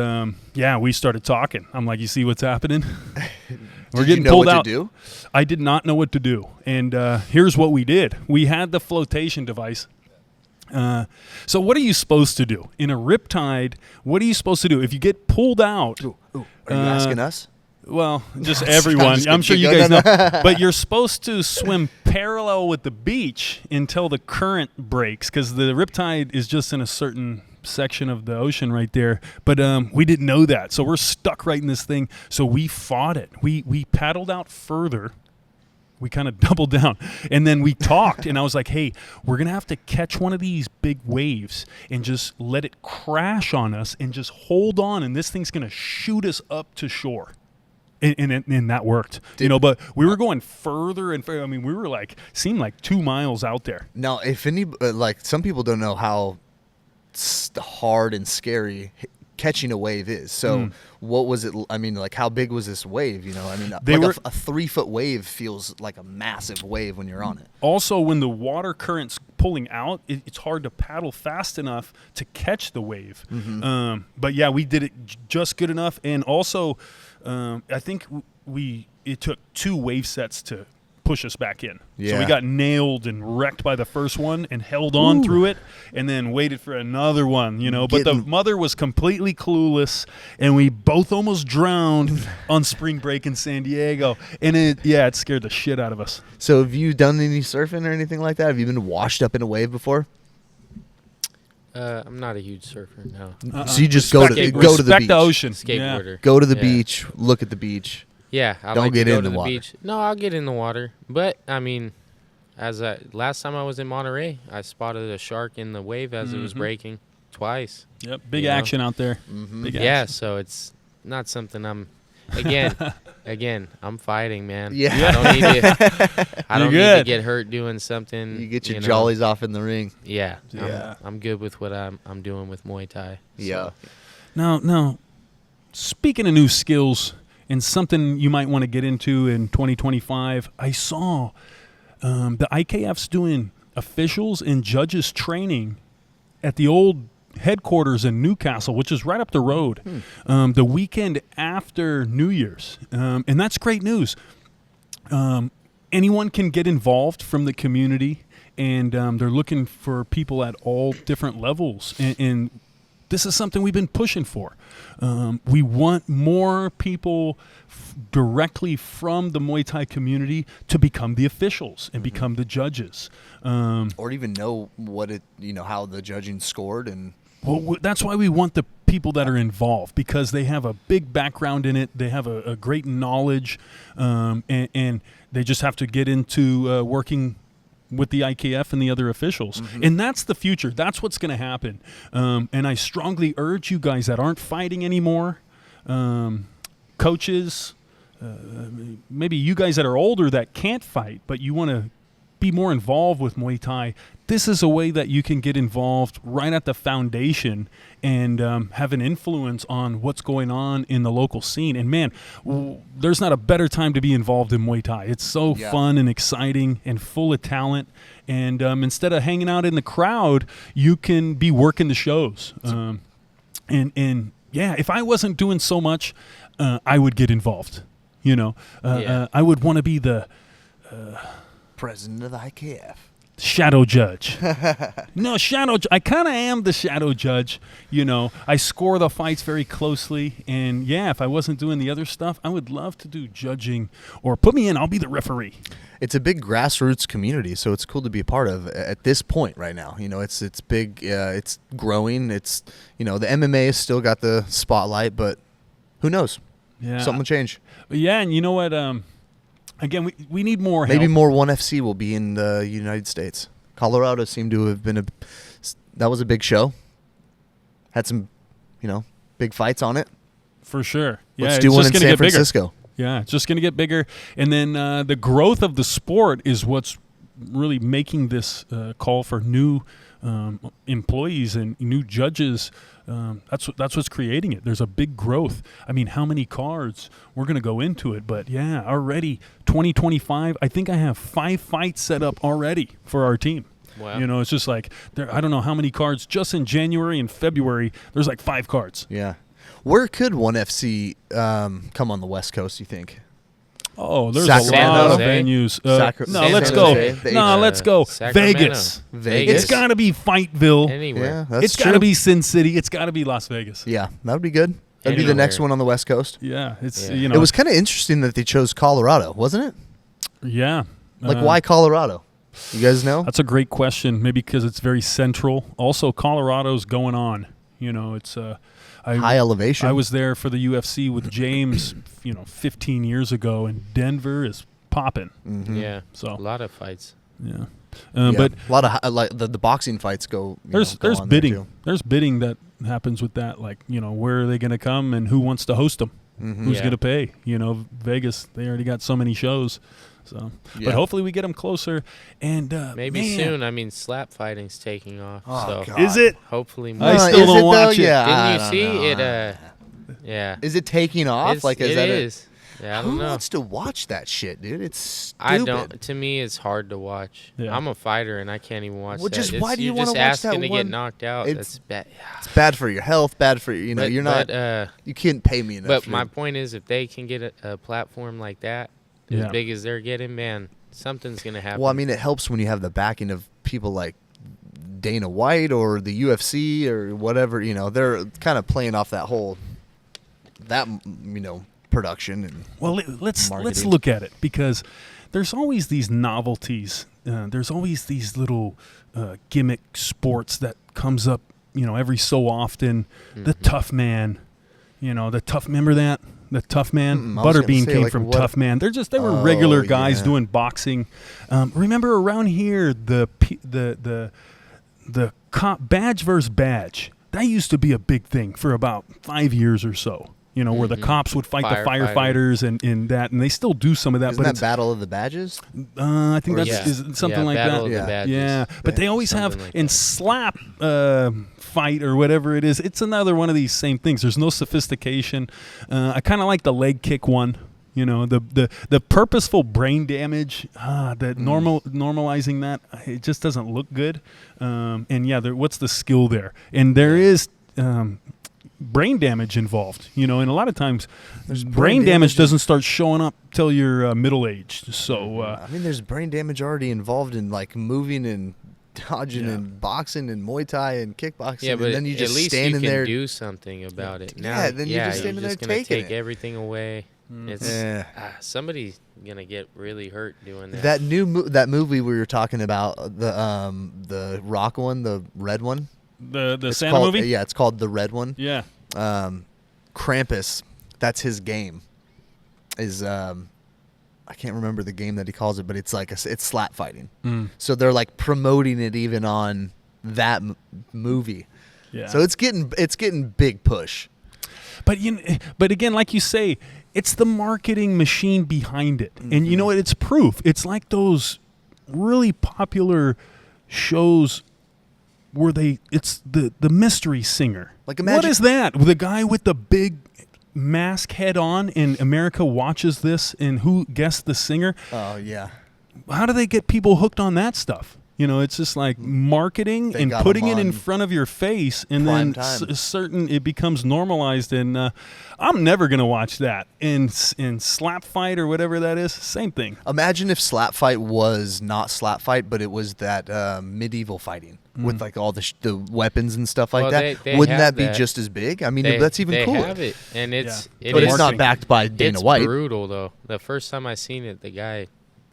we started talking. I'm like, you see what's happening? We're getting pulled out. Did you know what to do? I did not know what to do. And here's what we did. We had the flotation device. So what are you supposed to do? In a riptide, what are you supposed to do? If you get pulled out. Ooh. Are you asking us? Well, just everyone. I'm sure you guys know. But you're supposed to swim parallel with the beach until the current breaks, because the riptide is just in a certain section of the ocean right there. But we didn't know that. So we're stuck right in this thing. So we fought it. We paddled out further. We kind of doubled down. And then we talked. And I was like, hey, we're going to have to catch one of these big waves and just let it crash on us and just hold on. And this thing's going to shoot us up to shore. And that worked, but we were going further and further. I mean, we were seemed like 2 miles out there. Now, if some people don't know how hard and scary catching a wave is. So what was it? I mean, how big was this wave? A 3-foot wave feels like a massive wave when you're on it. Also, when the water currents pulling out, it's hard to paddle fast enough to catch the wave. Mm-hmm. But yeah, we did it just good enough. And also, I think it took 2 wave sets to push us back in. Yeah. So we got nailed and wrecked by the first one and held on through it, and then waited for another one, But the mother was completely clueless, and we both almost drowned on spring break in San Diego. And it scared the shit out of us. So have you done any surfing or anything like that? Have you been washed up in a wave before? I'm not a huge surfer, no. So you just go to the beach. Respect the ocean. Skateboarder. Yeah. Go to the beach, look at the beach. Yeah, Don't get in the water. beach. No, I'll get in the water. But I mean, last time I was in Monterey, I spotted a shark in the wave as it was breaking twice. Yep, big action out there. Mm-hmm. Big Yeah, action. so it's not something I'm. Again, I'm fighting, man. Yeah. I don't need to get hurt doing something. You get your jollies off in the ring. Yeah, Yeah. I'm good with what I'm doing with Muay Thai. So. Yeah. Now, speaking of new skills and something you might want to get into in 2025, I saw the IKF's doing officials and judges training at the old headquarters in Newcastle, which is right up the road, the weekend after New Year's. And that's great news. Anyone can get involved from the community, and they're looking for people at all different levels. And this is something we've been pushing for. We want more people directly from the Muay Thai community to become the officials and become the judges. Or even know how the judging scored. And well, that's why we want the people that are involved, because they have a big background in it. They have a great knowledge, and they just have to get into working with the IKF and the other officials. And that's the future. That's what's going to happen. And I strongly urge you guys that aren't fighting anymore, coaches, maybe you guys that are older that can't fight, but you want to be more involved with Muay Thai. This is a way that you can get involved right at the foundation and have an influence on what's going on in the local scene. And man, there's not a better time to be involved in Muay Thai. It's so fun and exciting and full of talent. And instead of hanging out in the crowd, you can be working the shows. And if I wasn't doing so much, I would get involved. I would want to be the president of the IKF. Shadow judge. No, I kind of am the shadow judge. I score the fights very closely. And if I wasn't doing the other stuff, I would love to do judging, or put me in. I'll be the referee. It's a big grassroots community, so it's cool to be a part of at this point right now. It's big. It's growing. It's the MMA has still got the spotlight, but who knows? Yeah, something will change. Yeah, and you know what? Again, we need more help. Maybe more 1FC will be in the United States. Colorado seemed to have been that was a big show. Had some, big fights on it. For sure. Yeah, Let's do one in San Francisco. Yeah, it's just going to get bigger. And then the growth of the sport is what's really making this call for new employees and new judges. That's what's creating it. There's a big growth. I mean, how many cards? We're going to go into it. But, already 2025, I think I have 5 fights set up already for our team. Wow. It's just like, I don't know how many cards. Just in January and February, there's like 5 cards. Yeah. Where could 1FC come on the West Coast, you think? Oh, there's Sacramento. a lot of venues. Let's go. Let's go. Vegas. It's got to be Fightville. Anywhere. Yeah, It's got to be Sin City. It's got to be Las Vegas. Yeah, that would be good. That'd be the next one on the West Coast. Yeah, It was kind of interesting that they chose Colorado, wasn't it? Yeah. Why Colorado? You guys know? That's a great question. Maybe because it's very central. Also, Colorado's going on. It's high elevation. I was there for the UFC with James, 15 years ago, and Denver is popping. Mm-hmm. Yeah, so a lot of fights. Yeah, but a lot of the boxing fights go. There's bidding. There's bidding that happens with that. Where are they going to come and who wants to host them? Mm-hmm. Who's going to pay? Vegas. They already got so many shows. So, but hopefully we get them closer, and maybe soon. I mean, slap fighting's taking off. Oh, so God. Is it? Hopefully more. I still don't watch it. Yeah, Didn't you see it? Yeah. Is it taking off? It is. Yeah, I don't Who know. wants to watch that shit, dude? It's stupid. I don't. To me, it's hard to watch. Yeah. I'm a fighter, and I can't even watch Well, that. just why do you want to watch that asking to get one? knocked out. It's- That's bad. It's bad for your health, bad for you know. But- You're but, not. You can't pay me enough. But dude. my point is, if they can get a platform like that, Yeah. as big as they're getting, man, something's gonna happen. Well, I mean, it helps when you have the backing of people like Dana White or the UFC or whatever. You know, they're kind of playing off that whole production and Well, let's marketing. look at it, because there's always these novelties. There's always these little gimmick sports that comes up, every so often. The tough man, the tough. Remember that? The tough man. I was gonna Butterbean say, came like, from what- Tough Man. They were Oh, regular guys yeah. doing boxing. Remember around here the cop badge versus badge. That used to be a big thing for about 5 years or so. Where the cops would fight the firefighters and that, and they still do some of that. Isn't but that Battle of the Badges? I think Or that's Yeah. is something Yeah, like Battle that. of the Yeah. Badges. Yeah, but they always have Something like in that. slap fight or whatever it is. It's another one of these same things. There's no sophistication. I kind of like the leg kick one. The purposeful brain damage. That normalizing that, it just doesn't look good. And yeah, what's the skill there? And there is. Brain damage involved, and a lot of times brain damage doesn't start showing up till you're middle-aged. So I mean, there's brain damage already involved in like moving and dodging Yeah. and boxing and Muay Thai and kickboxing. Yeah, but and then you just at least standing you can there. do something about it. Yeah, Now, then you're just standing there gonna taking take it. everything away. It's Yeah. somebody's gonna get really hurt doing that. That that movie we were talking about, the rock one, the red one. the It's Santa called, movie. Yeah, it's called The Red One. Yeah. Krampus, that's his game. Is I can't remember the game that he calls it, but it's like it's slap fighting. So they're like promoting it even on that movie. Yeah. So it's getting big push. But but again, like you say, it's the marketing machine behind it, and you know what? It's proof. It's like those really popular shows where it's the mystery singer. Like, what imagine- is that? The guy with the big mask head on, and America watches this, and who guessed the singer? Oh yeah. How do they get people hooked on that stuff? It's just like marketing They and got putting them it in on front of your face, and prime then time. it becomes normalized. And I'm never gonna watch that. In slap fight or whatever that is, same thing. Imagine if slap fight was not slap fight, but it was that medieval fighting with like all the weapons and stuff like Well, that. they Wouldn't have that be that. just as big? I mean, they, that's even they cooler. have it, and it's Yeah. But is it's not backed by Dana it's White. brutal though. The first time I seen it, the guy,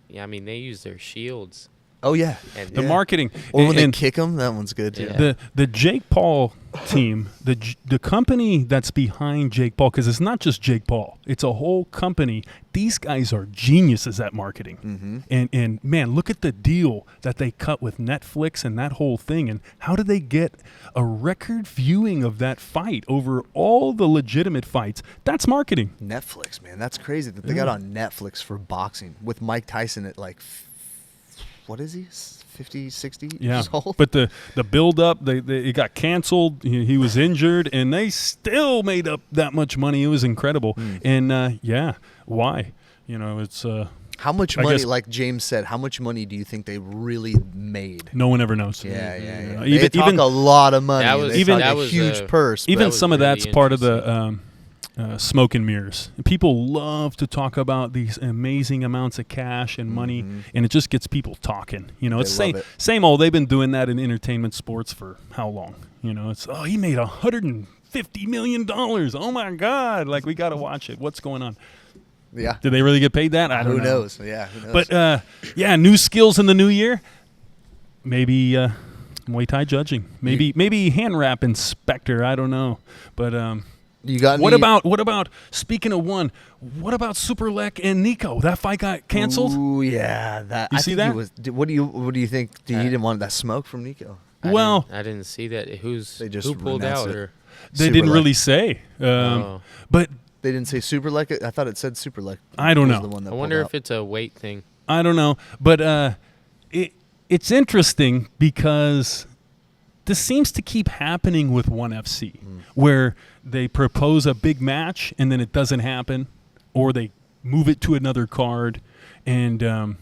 they use their shields. Oh yeah. And The marketing, Or when and they kick him, that one's good too. Yeah. the Jake Paul team, the company that's behind Jake Paul, because it's not just Jake Paul, it's a whole company. These guys are geniuses at marketing, and man, look at the deal that they cut with Netflix and that whole thing, and how did they get a record viewing of that fight over all the legitimate fights? That's marketing. Netflix, man, that's crazy that they got on Netflix for boxing with Mike Tyson at like, what is he, 50, 60 Yeah, years old? but the build up, it got canceled. He was injured, and they still made up that much money. It was incredible. And why? It's How much I money, guess- like James said, how much money do you think they really made? no one ever knows. Yeah. Even They talk a lot of money. That was- They even- talk that a was, huge purse. even was some of really that's part of the smoke and mirrors. People love to talk about these amazing amounts of cash and money, and it just gets people talking. It's They love it. same old. They've been doing that in entertainment sports for how long? It's he made $150 million. Oh my God! Like, we got to watch it. What's going on? Yeah. Did they really get paid that? I don't Who know. knows? Yeah. Who knows? But new skills in the new year. Maybe Muay Thai judging. Maybe hand wrap inspector. I don't know. But you got what any- about speaking of one? What about Super Lek and Nico? That fight got canceled. Ooh, yeah. That. You I see think that? What do you think? He didn't want that smoke from Nico. Well, I didn't see that. They just Who pulled renounced out? it. Or they Super didn't Lek. really say. Oh. But They didn't say Super Lek. I thought it said Super Lek. I don't was know. The one that I wonder pulled if it's a weight thing. I don't know. But it's interesting because this seems to keep happening with ONE FC, where they propose a big match and then it doesn't happen, or they move it to another card, and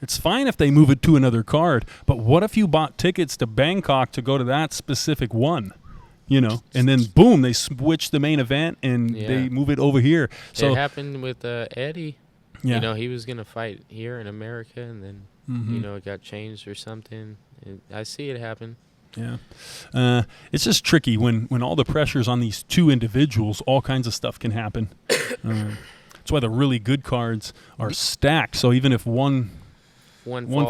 it's fine if they move it to another card, but what if you bought tickets to Bangkok to go to that specific one? You know, and then boom, they switch the main event and they move it over here. So it happened with Eddie. Yeah. You know, he was gonna fight here in America, and then you know, it got changed or something. I see it happen. Yeah, it's just tricky when all the pressure's on these two individuals. All kinds of stuff can happen. That's why the really good cards are stacked. So even if one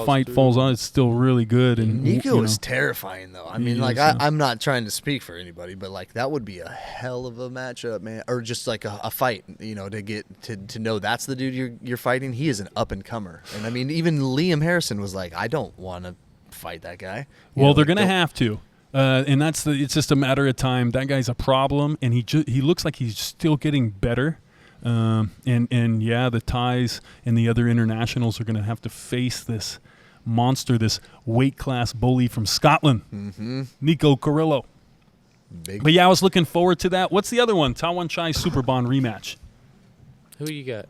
fight falls on, it's still really good. And Nico is terrifying, though. I mean, like, I'm not trying to speak for anybody, but like that would be a hell of a matchup, man. Or just like a fight, you know, to get to know that's the dude you're fighting. He is an up and comer, and I mean, even Liam Harrison was like, I don't want to fight that guy. Well, they're gonna have to, and it's just a matter of time. That guy's a problem, and he looks like he's still getting better. And yeah, the Thais and the other internationals are going to have to face this monster, this weight class bully from Scotland, Nico Carrillo. But yeah, I was looking forward to that. What's the other one? Tawan Chai Super Bond rematch. Who you got?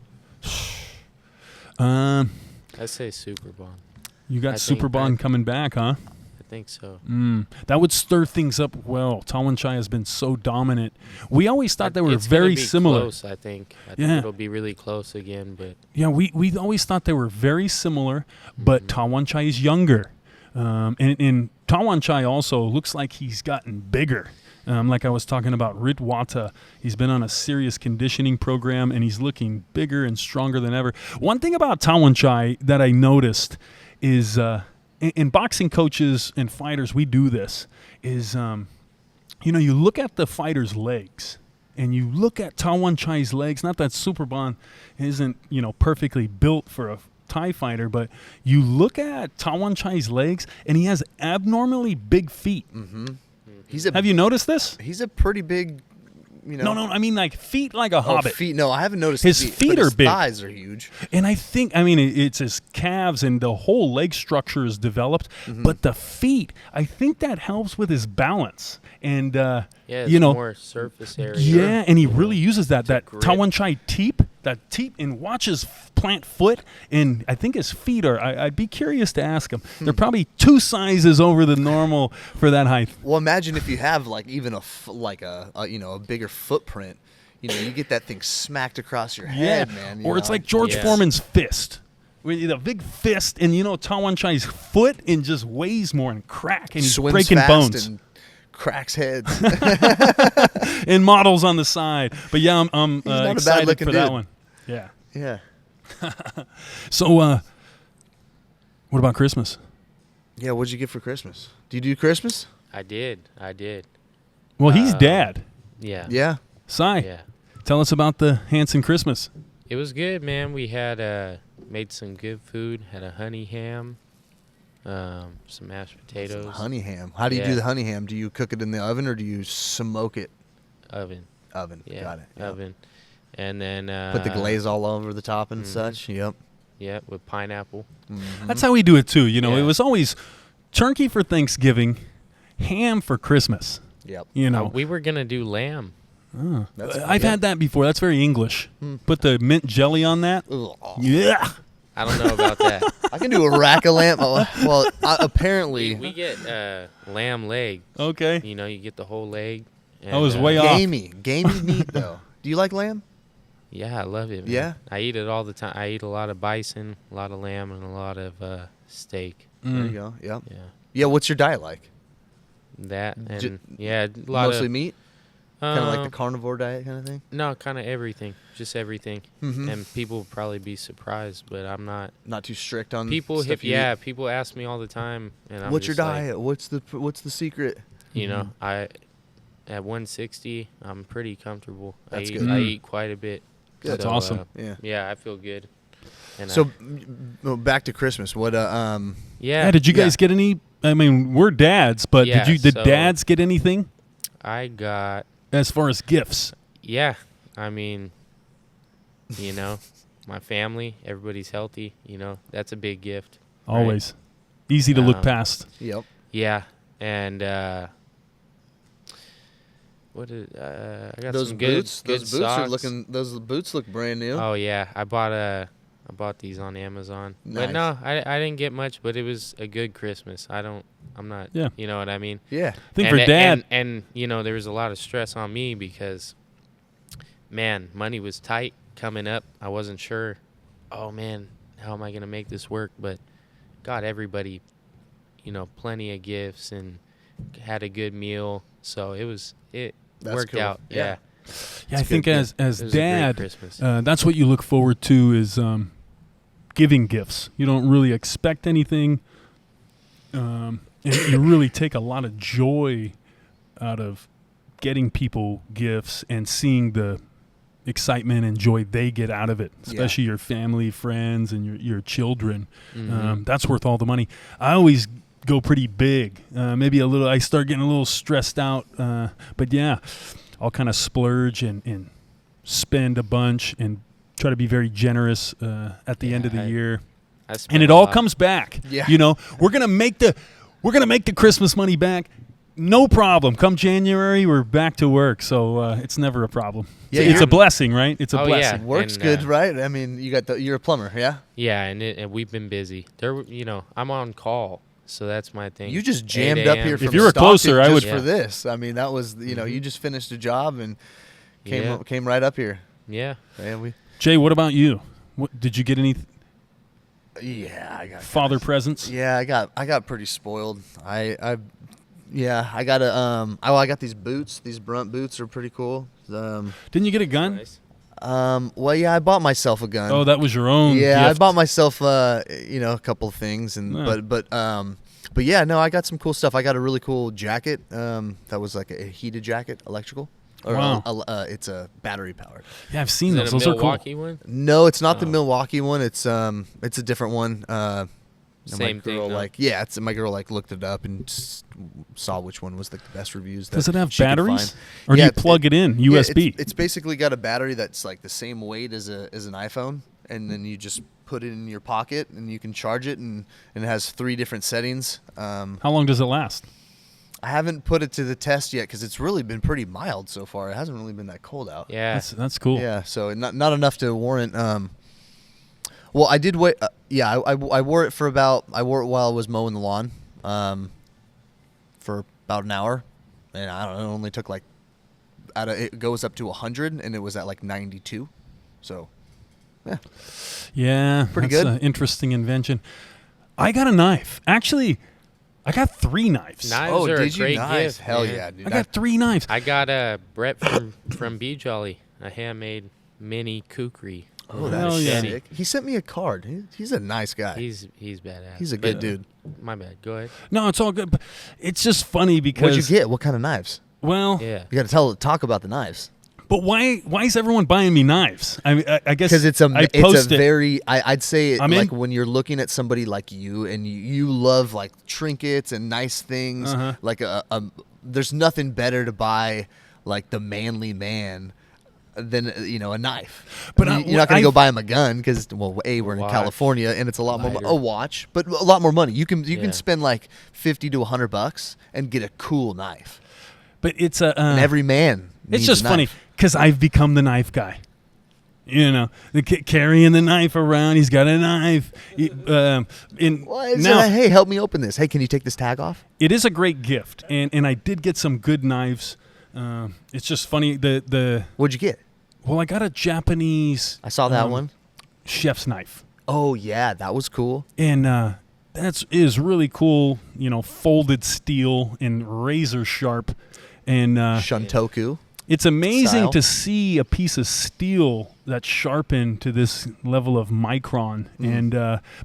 I say Super Bond. You got Super Bond coming back, huh? I think so. That would stir things up well. Tawan Chai has been so dominant. We always thought they were very similar. Close, I think it'll be really close again. But yeah, we always thought they were very similar, but Tawan Chai is younger. And Tawan Chai also looks like he's gotten bigger. Like I was talking about Rit Wata, he's been on a serious conditioning program, and he's looking bigger and stronger than ever. One thing about Tawan Chai that I noticed is... in boxing coaches and fighters, we do this, is, you know, you look at the fighter's legs, and you look at Tawan Chai's legs. Not that Super Bond isn't, you know, perfectly built for a Thai fighter, but you look at Tawan Chai's legs, and he has abnormally big feet. Have you noticed this? He's a pretty big... You know, no, I mean like feet like a hobbit. Feet? No, I haven't noticed his feet are his big. Thighs are huge. And I think, I mean, it's his calves and the whole leg structure is developed, but the feet, I think that helps with his balance. And, it's you know, more surface area. Yeah, and he really uses that Tawan Chai teep, and watches plant foot, and I think his feet are, I'd be curious to ask him. They're probably 2 sizes over the normal for that height. Well, imagine if you have like even a bigger footprint, you know, you get that thing smacked across your head, man. Or it's like George Foreman's fist. With a big fist, and you know, Tawan Chai's foot, and just weighs more and crack, and he's swims breaking fast bones. And cracks heads. And models on the side. But yeah, I'm excited for that one. Yeah. Yeah. So, what about Christmas? Yeah, what'd you get for Christmas? Do you do Christmas? I did. Well, he's dad. Yeah. Yeah. Sai, Yeah. tell us about the Hanson Christmas. It was good, man. We had made some good food. Had a honey ham, some mashed potatoes. Some honey ham. How do you do the honey ham? Do you cook it in the oven or do you smoke it? Oven. Yeah. Got it. Yep. Oven. And then put the glaze all over the top and such. Yep. Yeah, with pineapple. That's how we do it too. You know, Yeah. it was always turkey for Thanksgiving, ham for Christmas. Yep. You know, We were gonna do lamb. I've had that before. That's very English. Put the mint jelly on that. Ugh. Yeah. I don't know about that. I can do a rack of lamb. Well, apparently. We get lamb leg. Okay. You know, you get the whole leg. And, I was way off. Gamey meat, though. Do you like lamb? Yeah, I love it, man. Yeah? I eat it all the time. I eat a lot of bison, a lot of lamb, and a lot of steak. There you go. Yep. Yeah. Yeah, what's your diet like? That and a lot Mostly of meat? Kind of like the carnivore diet kind of thing? No, kind of everything. Just everything. And people will probably be surprised, but I'm not. Not too strict on People stuff you eat? people ask me all the time, and I'm What's your just like, diet? What's the secret? You know, at 160, I'm pretty comfortable. That's I good. I eat quite a bit. That's awesome. Yeah. Yeah, I feel good. And So back to Christmas. What Yeah, did you guys get any? I mean, we're dads, but Yeah, did so- dads get anything I got. as far as gifts? Yeah, I mean, you know, my family, everybody's healthy. You know, that's a big gift. right? Always. Easy to look past. Yep. Yeah, and I got those some boots. good Those boots socks. are looking. Those boots look brand new. Oh yeah, I bought these on Amazon. Nice. But no, I didn't get much, but it was a good Christmas. I'm not. Yeah. You know what I mean? Yeah. I think for Dad. And you know, there was a lot of stress on me because, man, money was tight coming up. I wasn't sure. Oh man, how am I gonna make this work? But got everybody, you know, plenty of gifts and had a good meal. So it That's worked cool. out. Yeah. Yeah, I think good. as It was a great Dad, Christmas. that's what you look forward to is giving gifts. You don't really expect anything, and you really take a lot of joy out of getting people gifts and seeing the excitement and joy they get out of it, especially your family, friends, and your children. Mhm. That's worth all the money. I always go pretty big. Maybe a little. I start getting a little stressed out, but yeah, I'll kind of splurge and spend a bunch and try to be very generous at the end of the year. And it all comes back. Yeah. You know, we're gonna make the Christmas money back. No problem. Come January, we're back to work. So it's never a problem. Yeah, It's a blessing, right? It's a Oh, blessing. yeah. Works And, good, right? I mean, you're a plumber, yeah. Yeah, and we've been busy. You know, I'm on call, so that's my thing. You just 8 jammed up a.m. here from If you were Stockton closer, I just would- for Yeah. this. I mean, that was you just finished a job and Yeah. came right up here. Yeah. And Jay, what about you? What did you get any I got father presents? Yeah, I got pretty spoiled. I got I got these boots. These Brunt boots are pretty cool. Didn't you get a gun? Nice. Well, yeah, I bought myself a gun. Oh, that was your own. yeah, gift. I bought myself a couple of things and Yeah. but yeah, no, I got some cool stuff. I got a really cool jacket. That was like a heated jacket, electrical. Or Wow. it's a battery powered. Yeah, I've seen Is those. it a Those are cool. Milwaukee one? No, it's not the Oh. Milwaukee one. It's a different one. Same my thing, girl though. my girl looked it up and saw which one was like the best reviews. Does that it have she could batteries, find. or do Yeah, you plug it in Yeah, USB? it's basically got a battery that's like the same weight as an iPhone, and then you just put it in your pocket and you can charge it, and it has 3 different settings. How long does it last? I haven't put it to the test yet because it's really been pretty mild so far. It hasn't really been that cold out. Yeah. That's cool. Yeah, so not enough to warrant. Well, I did wait. I wore it while I was mowing the lawn, for about an hour, and I don't know. It only took like, it goes up to 100, and it was at like 92. So, Yeah, Pretty that's good. an interesting invention. I got a knife. Actually, I got 3 knives. Knives oh, are did a you? great Nice, gift, hell man. yeah, dude. I got 3 knives. I got Brett from Bee Jolly, a handmade mini kukri. Oh, Hell that's yeah. sick. He sent me a card. He's a nice guy. He's badass. He's a But- good dude. My bad. Go ahead. No, it's all good. But it's just funny because What'd you get? What kind of knives? well, Yeah. You got to talk about the knives. but why is everyone buying me knives? I mean, I guess Because it's I post it. very I'd say I'm like in. when you're looking at somebody like you and you love like trinkets and nice things, Uh-huh. like there's nothing better to buy like the manly man than a knife. But you're not gonna I've- go buy him a gun because we're in Watch. California and it's a lot more Lighter. a watch, but a lot more money. You Yeah. can spend like $50 to $100 and get a cool knife. But it's a And every man. it's needs just a funny knife. because I've become the knife guy. You know, carrying the knife around. He's got a knife. Well, it's Now, hey, help me open this. Hey, can you take this tag off? it is a great gift, and I did get some good knives. It's just funny. What'd you get? Well, I got a Japanese. I saw that one. Chef's knife, Oh yeah, that was cool. and that is really cool. You know, folded steel and razor sharp, and Shuntoku. it's amazing style. to see a piece of steel that's sharpened to this level of micron, and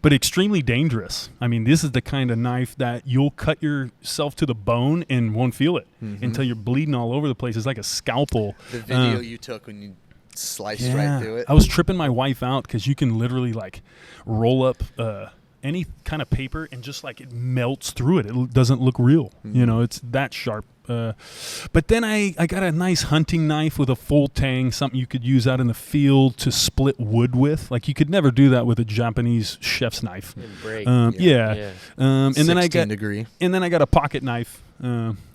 but extremely dangerous. I mean, this is the kind of knife that you'll cut yourself to the bone and won't feel it until you're bleeding all over the place. It's like a scalpel. The video you took when you sliced right through it. I was tripping my wife out because you can literally like roll up any kind of paper and just like it melts through it. It doesn't look real. You know, it's that sharp. But then I got a nice hunting knife with a full tang, something you could use out in the field to split wood with. Like you could never do that with a Japanese chef's knife. And break. Yeah. Yeah. And then I 16 got degree. a pocket knife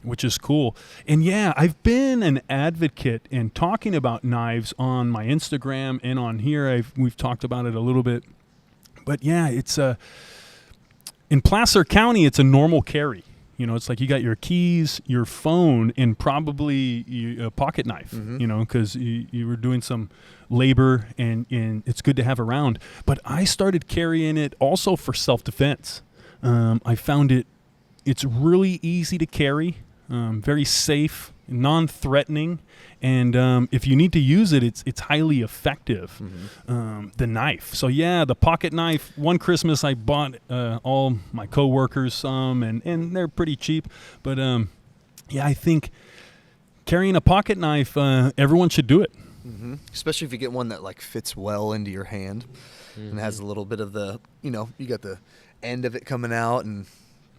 which is cool. And yeah, I've been an advocate and talking about knives on my Instagram and on here. We've talked about it a little bit. But yeah, it's in Placer County, it's a normal carry. You know, it's like you got your keys, your phone, and probably a pocket knife, you know, because you were doing some labor and it's good to have around. But I started carrying it also for self-defense. I found it's really easy to carry, very safe, non-threatening, and if you need to use it, it's highly effective. The knife. So yeah, the pocket knife. One Christmas I bought all my coworkers some, and they're pretty cheap. But yeah, I think carrying a pocket knife, everyone should do it. Especially if you get one that like fits well into your hand and has a little bit of the, you know, you got the end of it coming out, and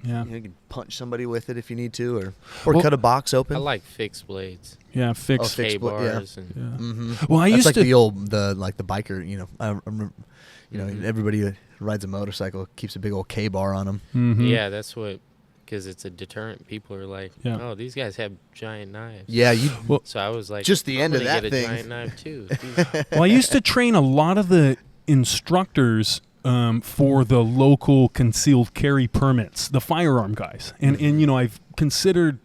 Yeah. You can punch somebody with it if you need to, or cut a box open. I like fixed blades. Yeah, fixed. K-bars. Yeah. And Well, I That's used like to. the biker. You know, I remember. You know, everybody who rides a motorcycle keeps a big old K-bar on them. Yeah, that's what. Because it's a deterrent. People are like, oh, these guys have giant knives. Yeah, so I was like, just the end of that get thing. a giant knife too. Well, I used to train a lot of the instructors for the local concealed carry permits, the firearm guys, and you know, I've considered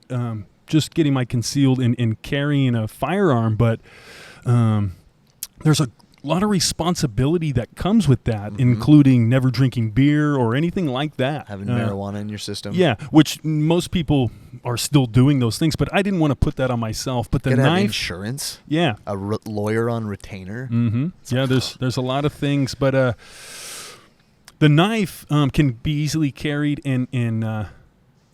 just getting my concealed and carrying a firearm, but there's a lot of responsibility that comes with that, including never drinking beer or anything like that. Having marijuana in your system. Yeah, which most people are still doing those things, but I didn't want to put that on myself. But the Gotta knife, have insurance. yeah, A lawyer on retainer. Yeah, there's a lot of things, but the knife can be easily carried, and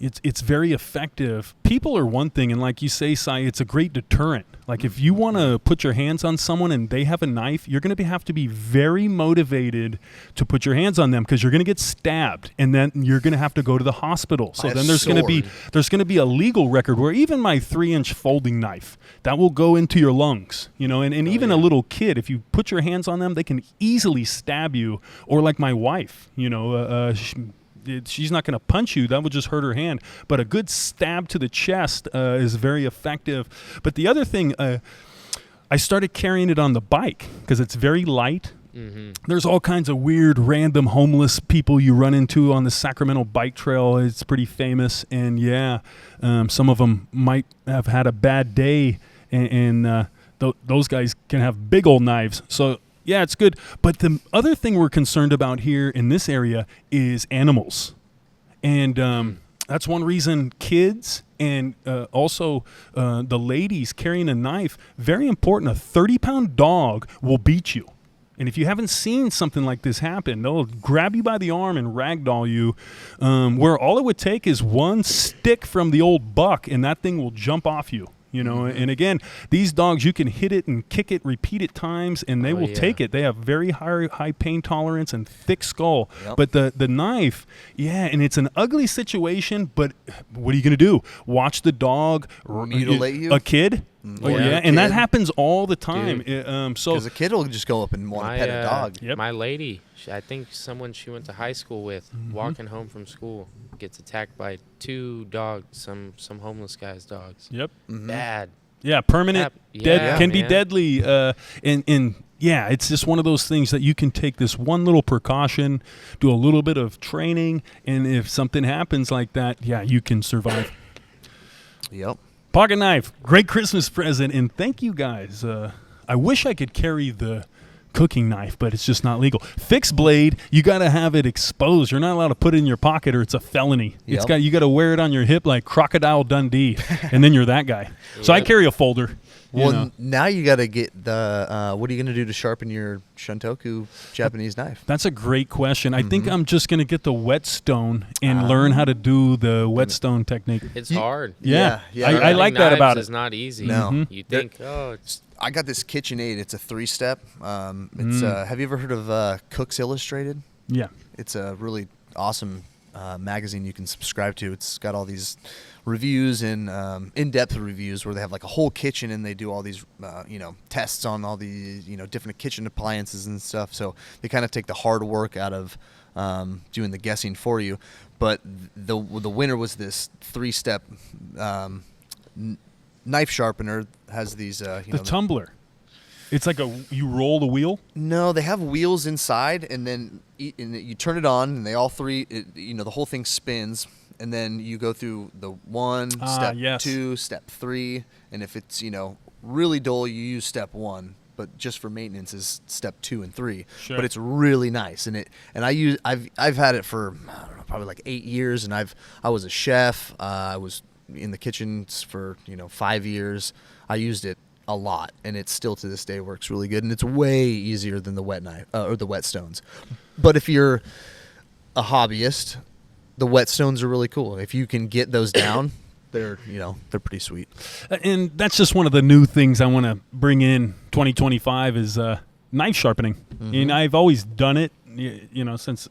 it's very effective. People are one thing, and like you say, Sai, it's a great deterrent. Like if you want to put your hands on someone and they have a knife, you're going to have to be very motivated to put your hands on them, because you're going to get stabbed, and then you're going to have to go to the hospital. So then there's going to be a legal record where even my 3-inch folding knife that will go into your lungs, you know, and even a little kid, if you put your hands on them, they can easily stab you. Or like my wife, you know, she's not going to punch you. That would just hurt her hand. But a good stab to the chest is very effective. But the other thing, I started carrying it on the bike because it's very light. There's all kinds of weird, random homeless people you run into on the Sacramento bike trail. It's pretty famous. And yeah, some of them might have had a bad day, and those guys can have big old knives. So yeah, it's good. But the other thing we're concerned about here in this area is animals. And that's one reason kids and also the ladies carrying a knife, very important. A 30-pound dog will beat you. And if you haven't seen something like this happen, they'll grab you by the arm and ragdoll you, where all it would take is one stick from the old buck, and that thing will jump off you. You know, and again, these dogs, you can hit it and kick it repeated times, and they will take it. They have very high pain tolerance and thick skull. But the knife, and it's an ugly situation, but what are you going to do? Watch the dog mutilate you? A kid? And that happens all the time. Because a kid will just go up and want to pet a dog. My lady, I think someone she went to high school with, walking home from school, gets attacked by 2 dogs, some homeless guy's dogs. Bad. Yeah, permanent. Can be deadly. And yeah, it's just one of those things that you can take this one little precaution, do a little bit of training, and if something happens like that, you can survive. Pocket knife, great Christmas present, and thank you guys. I wish I could carry the cooking knife, but it's just not legal. Fixed blade, you got to have it exposed. You're not allowed to put it in your pocket, or it's a felony. You got to wear it on your hip like Crocodile Dundee, and then you're that guy. So I carry a folder. Well, now you got to get the. What are you going to do to sharpen your Shuntoku Japanese knife? That's a great question. I think I'm just going to get the whetstone and learn how to do the whetstone technique. It's hard. I like that about it. It's not easy. No, you think, I got this KitchenAid. It's a 3-step. It's have you ever heard of Cooks Illustrated? Yeah, it's a really awesome magazine you can subscribe to. It's got all these reviews and in-depth reviews where they have like a whole kitchen and they do all these tests on all these different kitchen appliances and stuff. So they kind of take the hard work out of doing the guessing for you. But the winner was this 3-step knife sharpener. Has these the tumbler. It's like you roll the wheel? No, they have wheels inside, and then you turn it on, and they all three, the whole thing spins, and then you go through the 1, step 2, step 3, and if it's, really dull, you use step 1, but just for maintenance is step 2 and 3. Sure. But it's really nice, and I've had it for, I don't know, probably like 8 years, and I was a chef. I was in the kitchens for 5 years. I used it a lot, and it still to this day works really good, and it's way easier than the wet knife or the whetstones. But if you're a hobbyist, the whetstones are really cool. If you can get those down, they're pretty sweet. And that's just one of the new things I want to bring in 2025 is knife sharpening. Mm-hmm. And I've always done it, since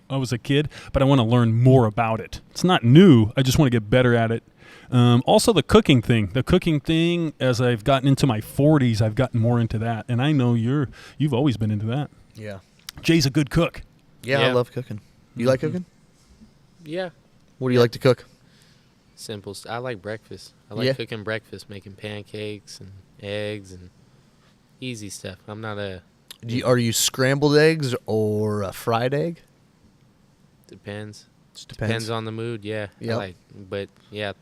I was a kid, but I want to learn more about it. It's not new. I just want to get better at it. Also, the cooking thing. The cooking thing, as I've gotten into my 40s, I've gotten more into that. And I know you've always been into that. Yeah. Jay's a good cook. Yeah, I love cooking. You like cooking? Yeah. What do you like to cook? Simple. I like breakfast. I like cooking breakfast, making pancakes and eggs and easy stuff. I'm not a... Are you scrambled eggs or a fried egg? Depends. Just Depends on the mood, yeah. Yep.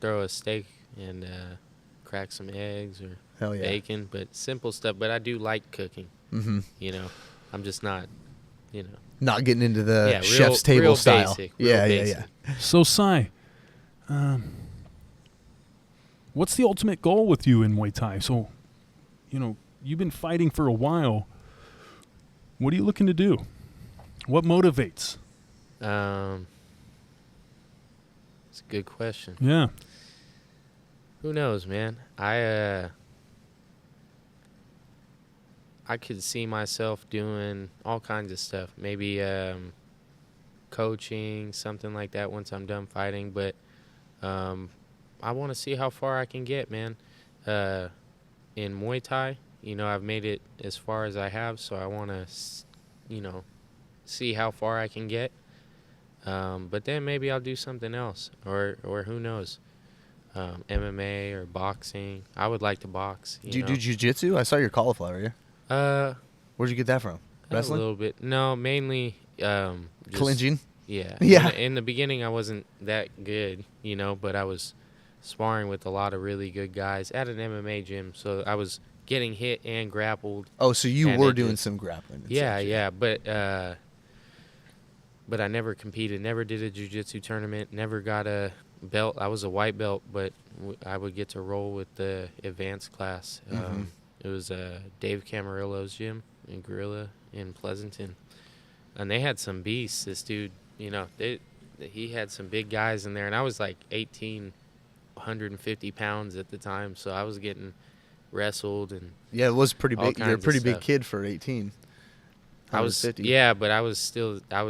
Throw a steak and crack some eggs or Hell yeah. bacon, but simple stuff. But I do like cooking. Mm-hmm. I'm just not, Not getting into the real, chef's table real style. Basic, Yeah. basic. So, Sai, what's the ultimate goal with you in Muay Thai? So, you've been fighting for a while. What are you looking to do? What motivates? It's a good question. Yeah. Who knows, man? I could see myself doing all kinds of stuff. Maybe coaching, something like that once I'm done fighting. But I want to see how far I can get, man. In Muay Thai, I've made it as far as I have, so I want to, see how far I can get. But then maybe I'll do something else, or who knows, MMA or boxing. I would like to box. Do you do jiu-jitsu? I saw your cauliflower. Yeah. Where'd you get that from? Wrestling? A little bit. No, mainly just, clinching. Yeah. Yeah. In the beginning, I wasn't that good, but I was sparring with a lot of really good guys at an MMA gym, so I was getting hit and grappled. Oh, so you were doing some grappling. Yeah, but I never competed, never did a jiu-jitsu tournament, never got a belt. I was a white belt, but I would get to roll with the advanced class. Mm-hmm. It was Dave Camarillo's gym in Gorilla in Pleasanton. And they had some beasts. This dude, he had some big guys in there. And I was like 150 pounds at the time. So I was getting wrestled. And yeah, it was pretty big. You're a pretty big stuff. kid for 18. I was, but I was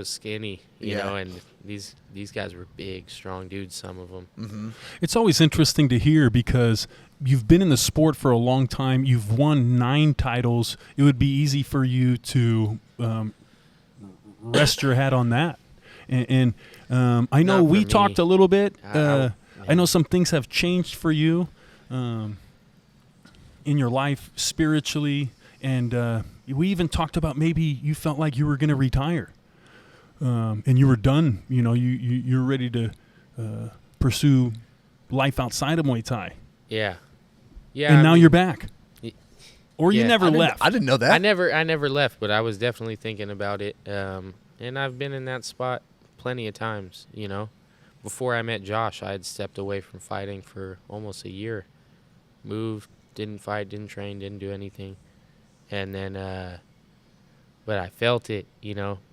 skinny, you know, and these guys were big, strong dudes, some of them. Mm-hmm. It's always interesting to hear because you've been in the sport for a long time. You've won 9 titles. It would be easy for you to rest your hat on that. And I know we talked a little bit. I know some things have changed for you in your life spiritually, and we even talked about maybe you felt like you were going to retire, and you were done. You're ready to pursue life outside of Muay Thai. Yeah. And now you're back. Or you never left. I didn't know that. I never left, but I was definitely thinking about it. And I've been in that spot plenty of times, Before I met Josh, I had stepped away from fighting for almost a year. Moved, didn't fight, didn't train, didn't do anything. And then, but I felt it,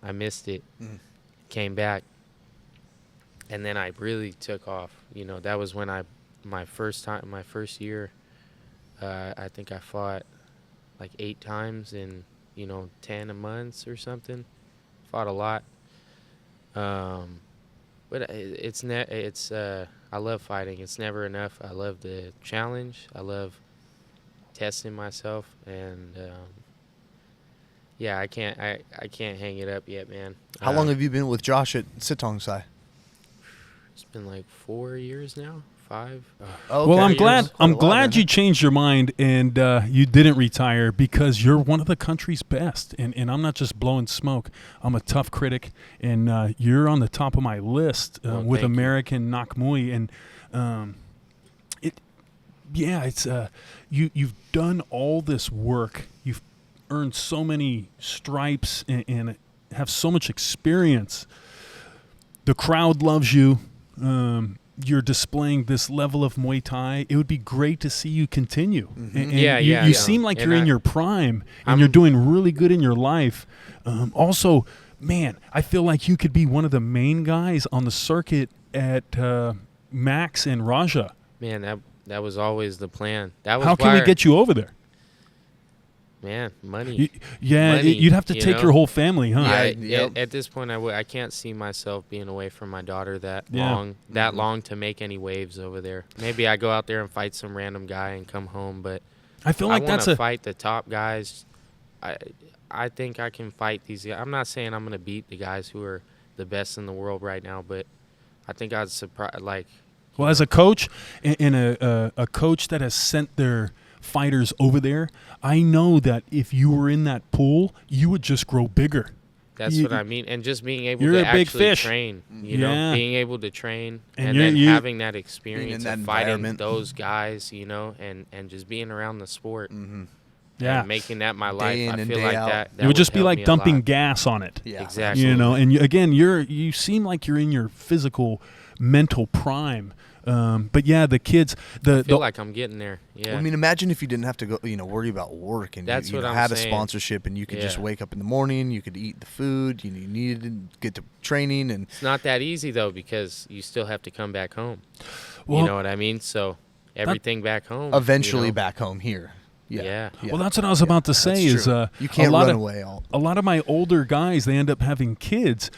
I missed it, came back. And then I really took off. That was when my first year, I think I fought like 8 times in, 10 months or something. Fought a lot. But I love fighting. It's never enough. I love the challenge. I love testing myself, and I can't hang it up yet, man. How long have you been with Josh at Sitong Sai? It's been like 4 years now. 5. Oh, well, I'm years. glad you changed your mind and you didn't retire, because you're one of the country's best. And I'm not just blowing smoke. I'm a tough critic, and you're on the top of my list with American Nak Muay. And you've done all this work. You've earned so many stripes and have so much experience. The crowd loves you. You're displaying this level of Muay Thai. It would be great to see you continue. Mm-hmm. And you seem like you're in your prime, and you're doing really good in your life. Also, man, I feel like you could be one of the main guys on the circuit at Max and Raja. Man, that was always the plan. How can we get you over there? Man, money. Money, you'd have to take your whole family, huh? At this point, I can't see myself being away from my daughter that long to make any waves over there. Maybe I go out there and fight some random guy and come home, but I feel like that's fight the top guys. I think I can fight these guys. I'm not saying I'm going to beat the guys who are the best in the world right now, but I think I'd surprise. Well, as a coach and a coach that has sent their fighters over there, I know that if you were in that pool, you would just grow bigger. That's what I mean. And just being able to actually train, you know, being able to train and then having that experience of fighting those guys, you know, and just being around the sport. Mm-hmm. And making that my life. I feel like that it would just be like dumping gas on it. Yeah. Exactly. You know, and again, you seem like you're in your physical, mental prime. But yeah, the kids. I feel like I'm getting there. Yeah. Well, I mean, imagine if you didn't have to go, worry about work, and that's you what I'm had saying. A sponsorship, and you could just wake up in the morning, you could eat the food, you needed to get to training, and it's not that easy though, because you still have to come back home. Well, you know what I mean? So everything back home. Eventually back home here. Yeah. Well, that's what I was about to say. Is you can't run away. A lot of my older guys, they end up having kids.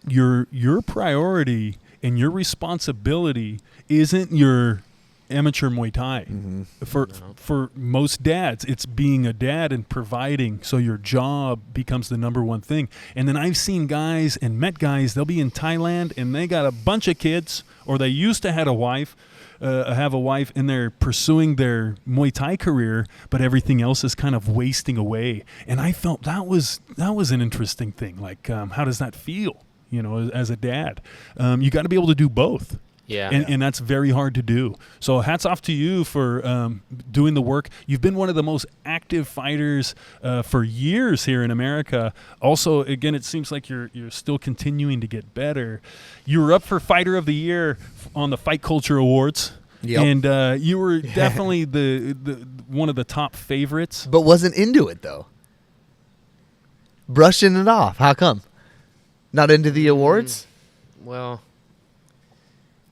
Your priority and your responsibility isn't your amateur Muay Thai. Mm-hmm. For most dads, it's being a dad and providing. So your job becomes the number one thing. And then I've seen guys and met guys. They'll be in Thailand and they got a bunch of kids, or they used to have a wife, and they're pursuing their Muay Thai career, but everything else is kind of wasting away. And I felt that was an interesting thing. Like, how does that feel? You know, as a dad, you got to be able to do both. Yeah. And that's very hard to do. So hats off to you for doing the work. You've been one of the most active fighters for years here in America. Also, again, it seems like you're still continuing to get better. You were up for Fighter of the Year on the Fight Culture Awards. Yep. And you were definitely the one of the top favorites. But wasn't into it, though. Brushing it off. How come? Not into the awards? Well,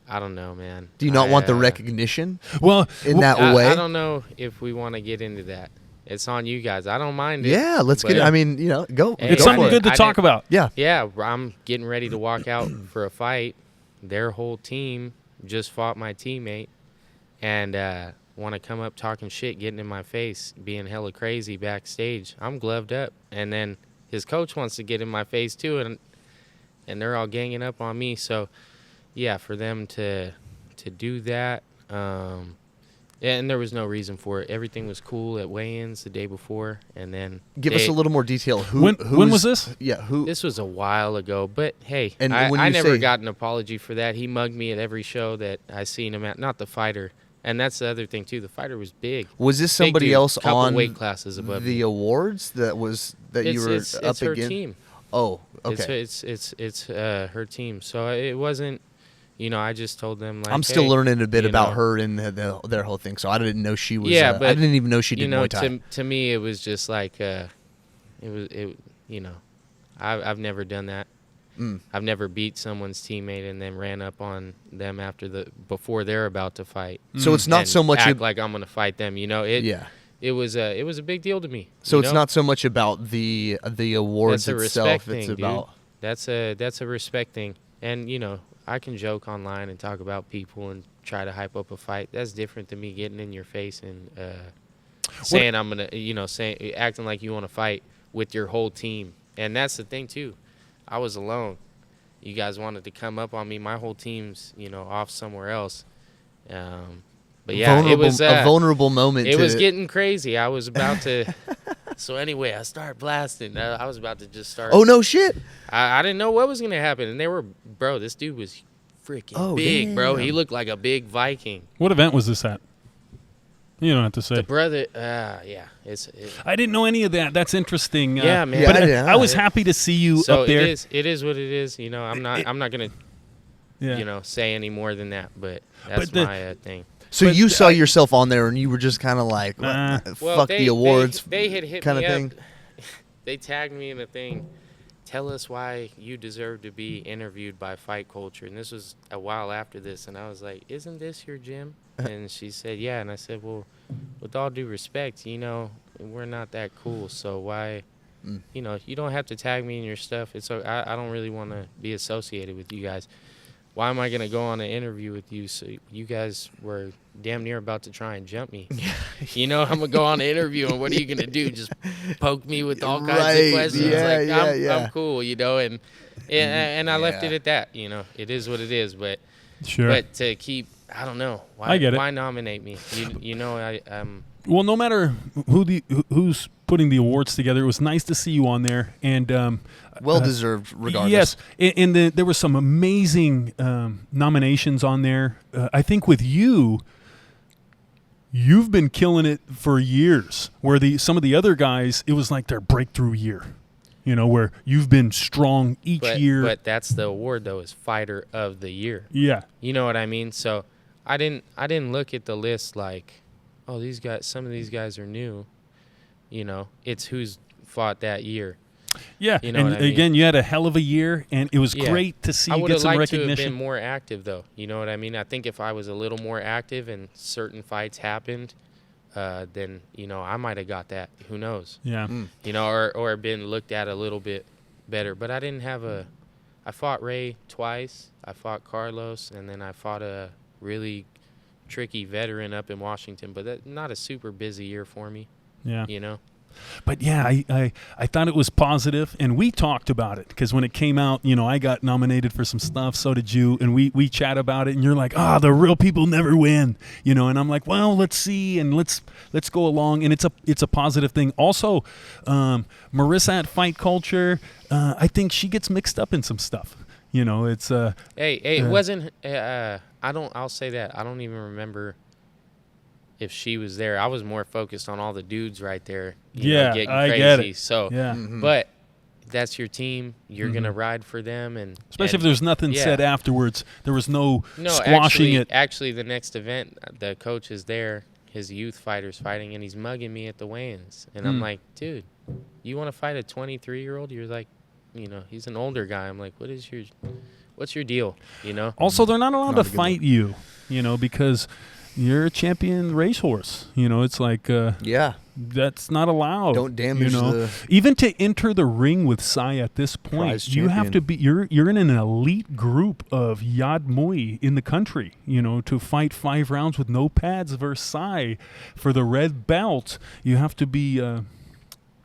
I don't know, man. Do you not want the recognition? Well, in that way? I don't know if we want to get into that. It's on you guys. I don't mind it. Yeah, let's get it. I mean, go. It's something good to talk about. Yeah. Yeah, I'm getting ready to walk out for a fight. Their whole team just fought my teammate and want to come up talking shit, getting in my face, being hella crazy backstage. I'm gloved up. And then his coach wants to get in my face too, and they're all ganging up on me. So, yeah, for them to do that, and there was no reason for it. Everything was cool at weigh-ins the day before, and then give us a little more detail. When was this? Yeah, who? This was a while ago, but hey, and I never got an apology for that. He mugged me at every show that I seen him at. Not the fighter, and that's the other thing too. The fighter was big. Was this somebody else on weight classes above the awards that you were up against? It's her team. Oh, okay. It's her team. So it wasn't. I just told them like I'm still learning a bit about her and their whole thing. So I didn't know she was. Yeah, but I didn't even know she did Muay Thai. To me, it was just like I've never done that. I've never beat someone's teammate and then ran up on them before they're about to fight. So it's not so much act like I'm going to fight them. It was a big deal to me. So it's not so much about the awards that's a itself. Thing, it's about that's a respect thing, and I can joke online and talk about people and try to hype up a fight. That's different than me getting in your face and saying I'm gonna, acting like you want to fight with your whole team. And that's the thing too. I was alone. You guys wanted to come up on me. My whole team's, off somewhere else. But yeah, it was a vulnerable moment. It was getting crazy. I was about to. So anyway, I started blasting. I was about to just start. Oh no, shit! I didn't know what was gonna happen, and this dude was freaking big, bro. He looked like a big Viking. What event was this at? You don't have to say. The brother, I didn't know any of that. That's interesting. Yeah, man. But I was happy to see you up there. It is what it is. I'm not gonna, say any more than that. But that's my thing. So you saw yourself on there, and you were just kind of like, "Fuck the awards." They had hit kind me of thing. Up. They tagged me in a thing. Tell us why you deserve to be interviewed by Fight Culture. And this was a while after this, and I was like, "Isn't this your gym?" And she said, "Yeah." And I said, "Well, with all due respect, we're not that cool. So why, you don't have to tag me in your stuff. It's I don't really want to be associated with you guys. Why am I going to go on an interview with you? So you guys were damn near about to try and jump me. I'm going to go on an interview, and what are you going to do? Just poke me with all kinds of questions? I'm cool, and I left it at that. It is what it is. But sure. But to keep, I don't know. Why, I get it. Why nominate me? Well, no matter who's putting the awards together, it was nice to see you on there, and well-deserved, regardless. Yes, and there were some amazing nominations on there. I think with you've been killing it for years. Where some of the other guys, it was like their breakthrough year. Where you've been strong each year. But that's the award though, is Fighter of the Year. Yeah. You know what I mean? So I didn't look at the list like, oh, some of these guys are new. It's who's fought that year. Yeah, and again, you had a hell of a year, and it was great to see you get some recognition. I would have liked to have been more active, though. You know what I mean? I think if I was a little more active and certain fights happened, then, I might have got that. Who knows? Yeah. Or been looked at a little bit better. But I didn't have I fought Ray twice. I fought Carlos, and then I fought a really tricky veteran up in Washington. But that's not a super busy year for me. Yeah. But yeah, I thought it was positive, and we talked about it because when it came out, I got nominated for some stuff, so did you, and we chat about it, and you're like, the real people never win, and I'm like, well, let's see, and let's go along, and it's a positive thing. Also, Marissa at Fight Culture, I think she gets mixed up in some stuff. It's it wasn't. I'll say that I don't even remember if she was there. I was more focused on all the dudes right there. Getting crazy. Get it. So, yeah. But that's your team. You're gonna ride for them, and especially if there's nothing said afterwards. There was no squashing it. Actually, the next event, the coach is there. His youth fighter's fighting, and he's mugging me at the weigh-ins. And I'm like, dude, you want to fight a 23-year-old? You're like, he's an older guy. I'm like, what's your deal? Also, they're not allowed to fight you. Because you're a champion racehorse. It's like that's not allowed. Don't damage the even to enter the ring with Sai at this point. You have to be. You're in an elite group of Yad Muay in the country. To fight 5 rounds with no pads versus Sai for the red belt. You have to be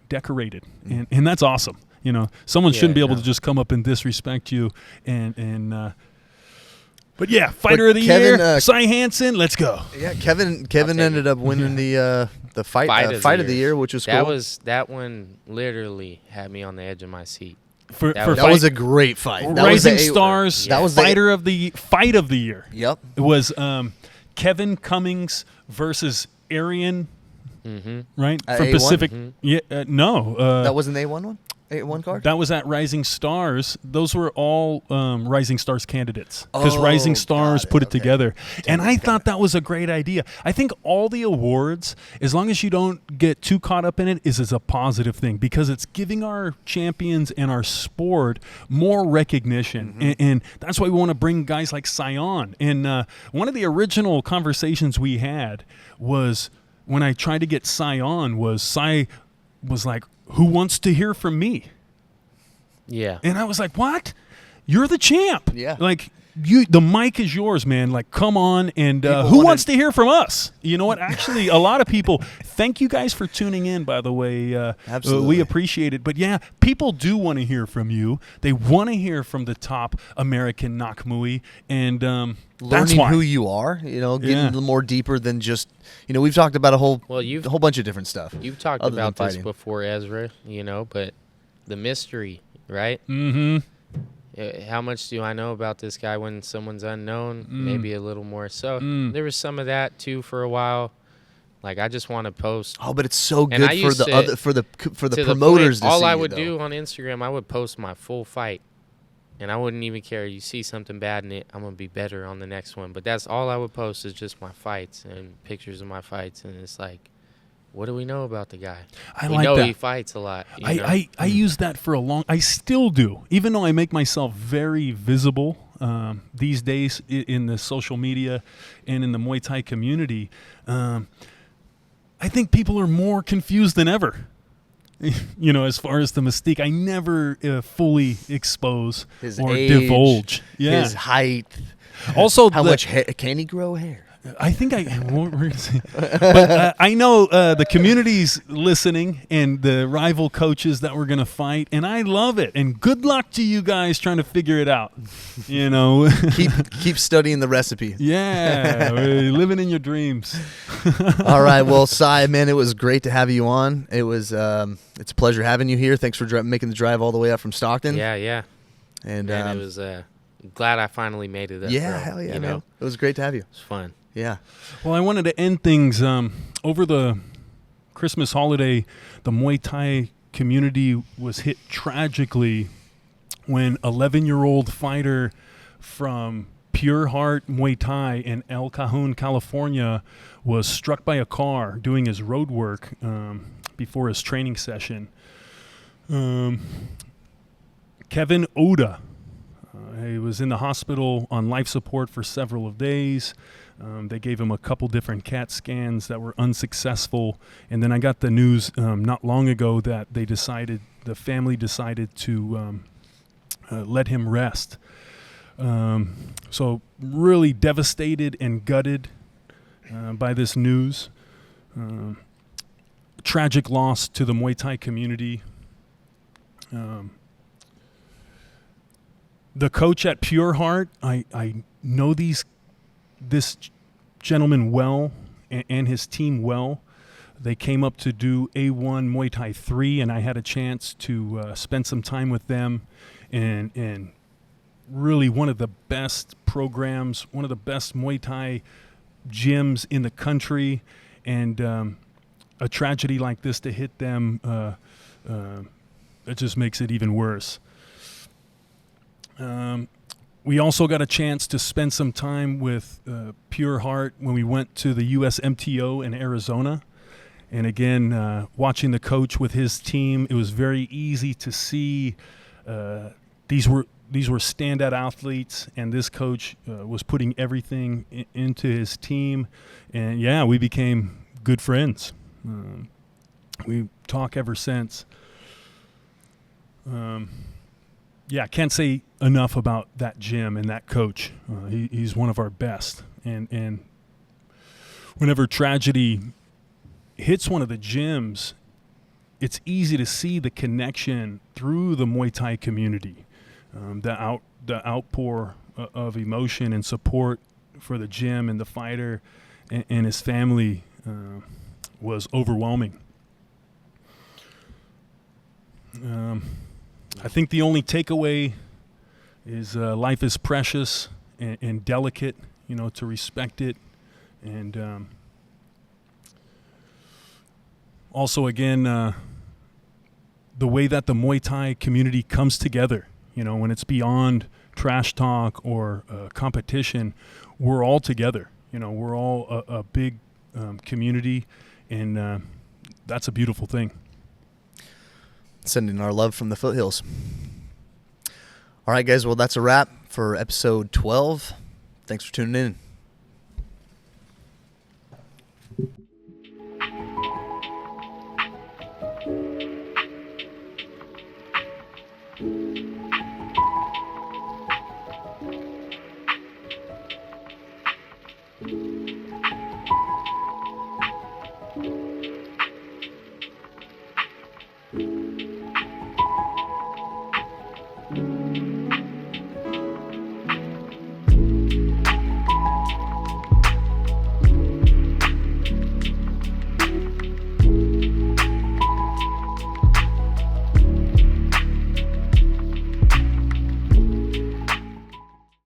decorated, and that's awesome. Someone shouldn't be able to just come up and disrespect you and. But yeah, Fighter of the Year, Sai Hanson, let's go. Yeah, Kevin ended up winning the fight of the year, which was cool. That one literally had me on the edge of my seat. That was a great fight. Rising Stars, that was Fight of the Year. Yep. It was Kevin Cummings versus Arian, right? From A1? Pacific. Yeah, no. That wasn't the A1 one? A1 card? That was at Rising Stars. Those were all Rising Stars candidates because Rising Stars put it together. And I thought that was a great idea. I think all the awards, as long as you don't get too caught up in it, is a positive thing because it's giving our champions and our sport more recognition. And that's why we want to bring guys like Sai on. And one of the original conversations we had was when I tried to get Sai on was Sai was like, who wants to hear from me? Yeah. And I was like, what? You're the champ. Yeah. Like, the mic is yours, man. Like, come on, and who wants to hear from us? You know what? Actually, a lot of people. Thank you guys for tuning in. By the way, absolutely, we appreciate it. But yeah, people do want to hear from you. They want to hear from the top American Nak Muay, and that's learning why. who you are. Getting a little more deeper than just. We've talked about a whole bunch of different stuff. You've talked about this before, Ezra. But the mystery, right? Mm-hmm. How much do I know about this guy when someone's unknown? Maybe a little more. So there was some of that too for a while. Like, I just want to post. Oh, but it's so good for the promoters. All I would do on Instagram, I would post my full fight, and I wouldn't even care. You see something bad in it, I'm gonna be better on the next one. But that's all I would post is just my fights and pictures of my fights, and it's like, what do we know about the guy? We know he fights a lot. I use that for I still do, even though I make myself very visible these days in the social media and in the Muay Thai community. I think people are more confused than ever. As far as the mystique, I never fully expose his or age, divulge. Yeah. His height. Also, how much hair can he grow hair? I think but I know the community's listening and the rival coaches that we're going to fight, and I love it. And good luck to you guys trying to figure it out. Keep studying the recipe. Yeah, living in your dreams. All right, well, Sai, man, it was great to have you on. It was it's a pleasure having you here. Thanks for making the drive all the way up from Stockton. Yeah. And it was glad I finally made it up. Yeah, hell yeah, man. It was great to have you. It was fun. Yeah. Well, I wanted to end things over the Christmas holiday. The Muay Thai community was hit tragically when 11-year-old fighter from Pure Heart Muay Thai in El Cajon, California, was struck by a car doing his road work before his training session. Kevin Oda. He was in the hospital on life support for several days. They gave him a couple different CAT scans that were unsuccessful. And then I got the news not long ago that the family decided to let him rest. So really devastated and gutted by this news. Tragic loss to the Muay Thai community. The coach at Pure Heart, I know this gentleman well and his team well. They came up to do A1 Muay Thai 3, and I had a chance to spend some time with them, and really one of the best programs, one of the best Muay Thai gyms in the country, and a tragedy like this to hit them, it just makes it even worse. We also got a chance to spend some time with Pure Heart when we went to the USMTO in Arizona. And again, watching the coach with his team, it was very easy to see these were standout athletes, and this coach was putting everything into his team. And yeah, we became good friends. We talk ever since. Yeah, I can't say enough about that gym and that coach. He's one of our best. And whenever tragedy hits one of the gyms, it's easy to see the connection through the Muay Thai community. The outpour of emotion and support for the gym and the fighter and his family was overwhelming. I think the only takeaway is life is precious and delicate, to respect it. And also, again, the way that the Muay Thai community comes together, when it's beyond trash talk or competition, we're all together. We're all a big community, and that's a beautiful thing. Sending our love from the foothills. All right, guys. Well, that's a wrap for episode 12. Thanks for tuning in.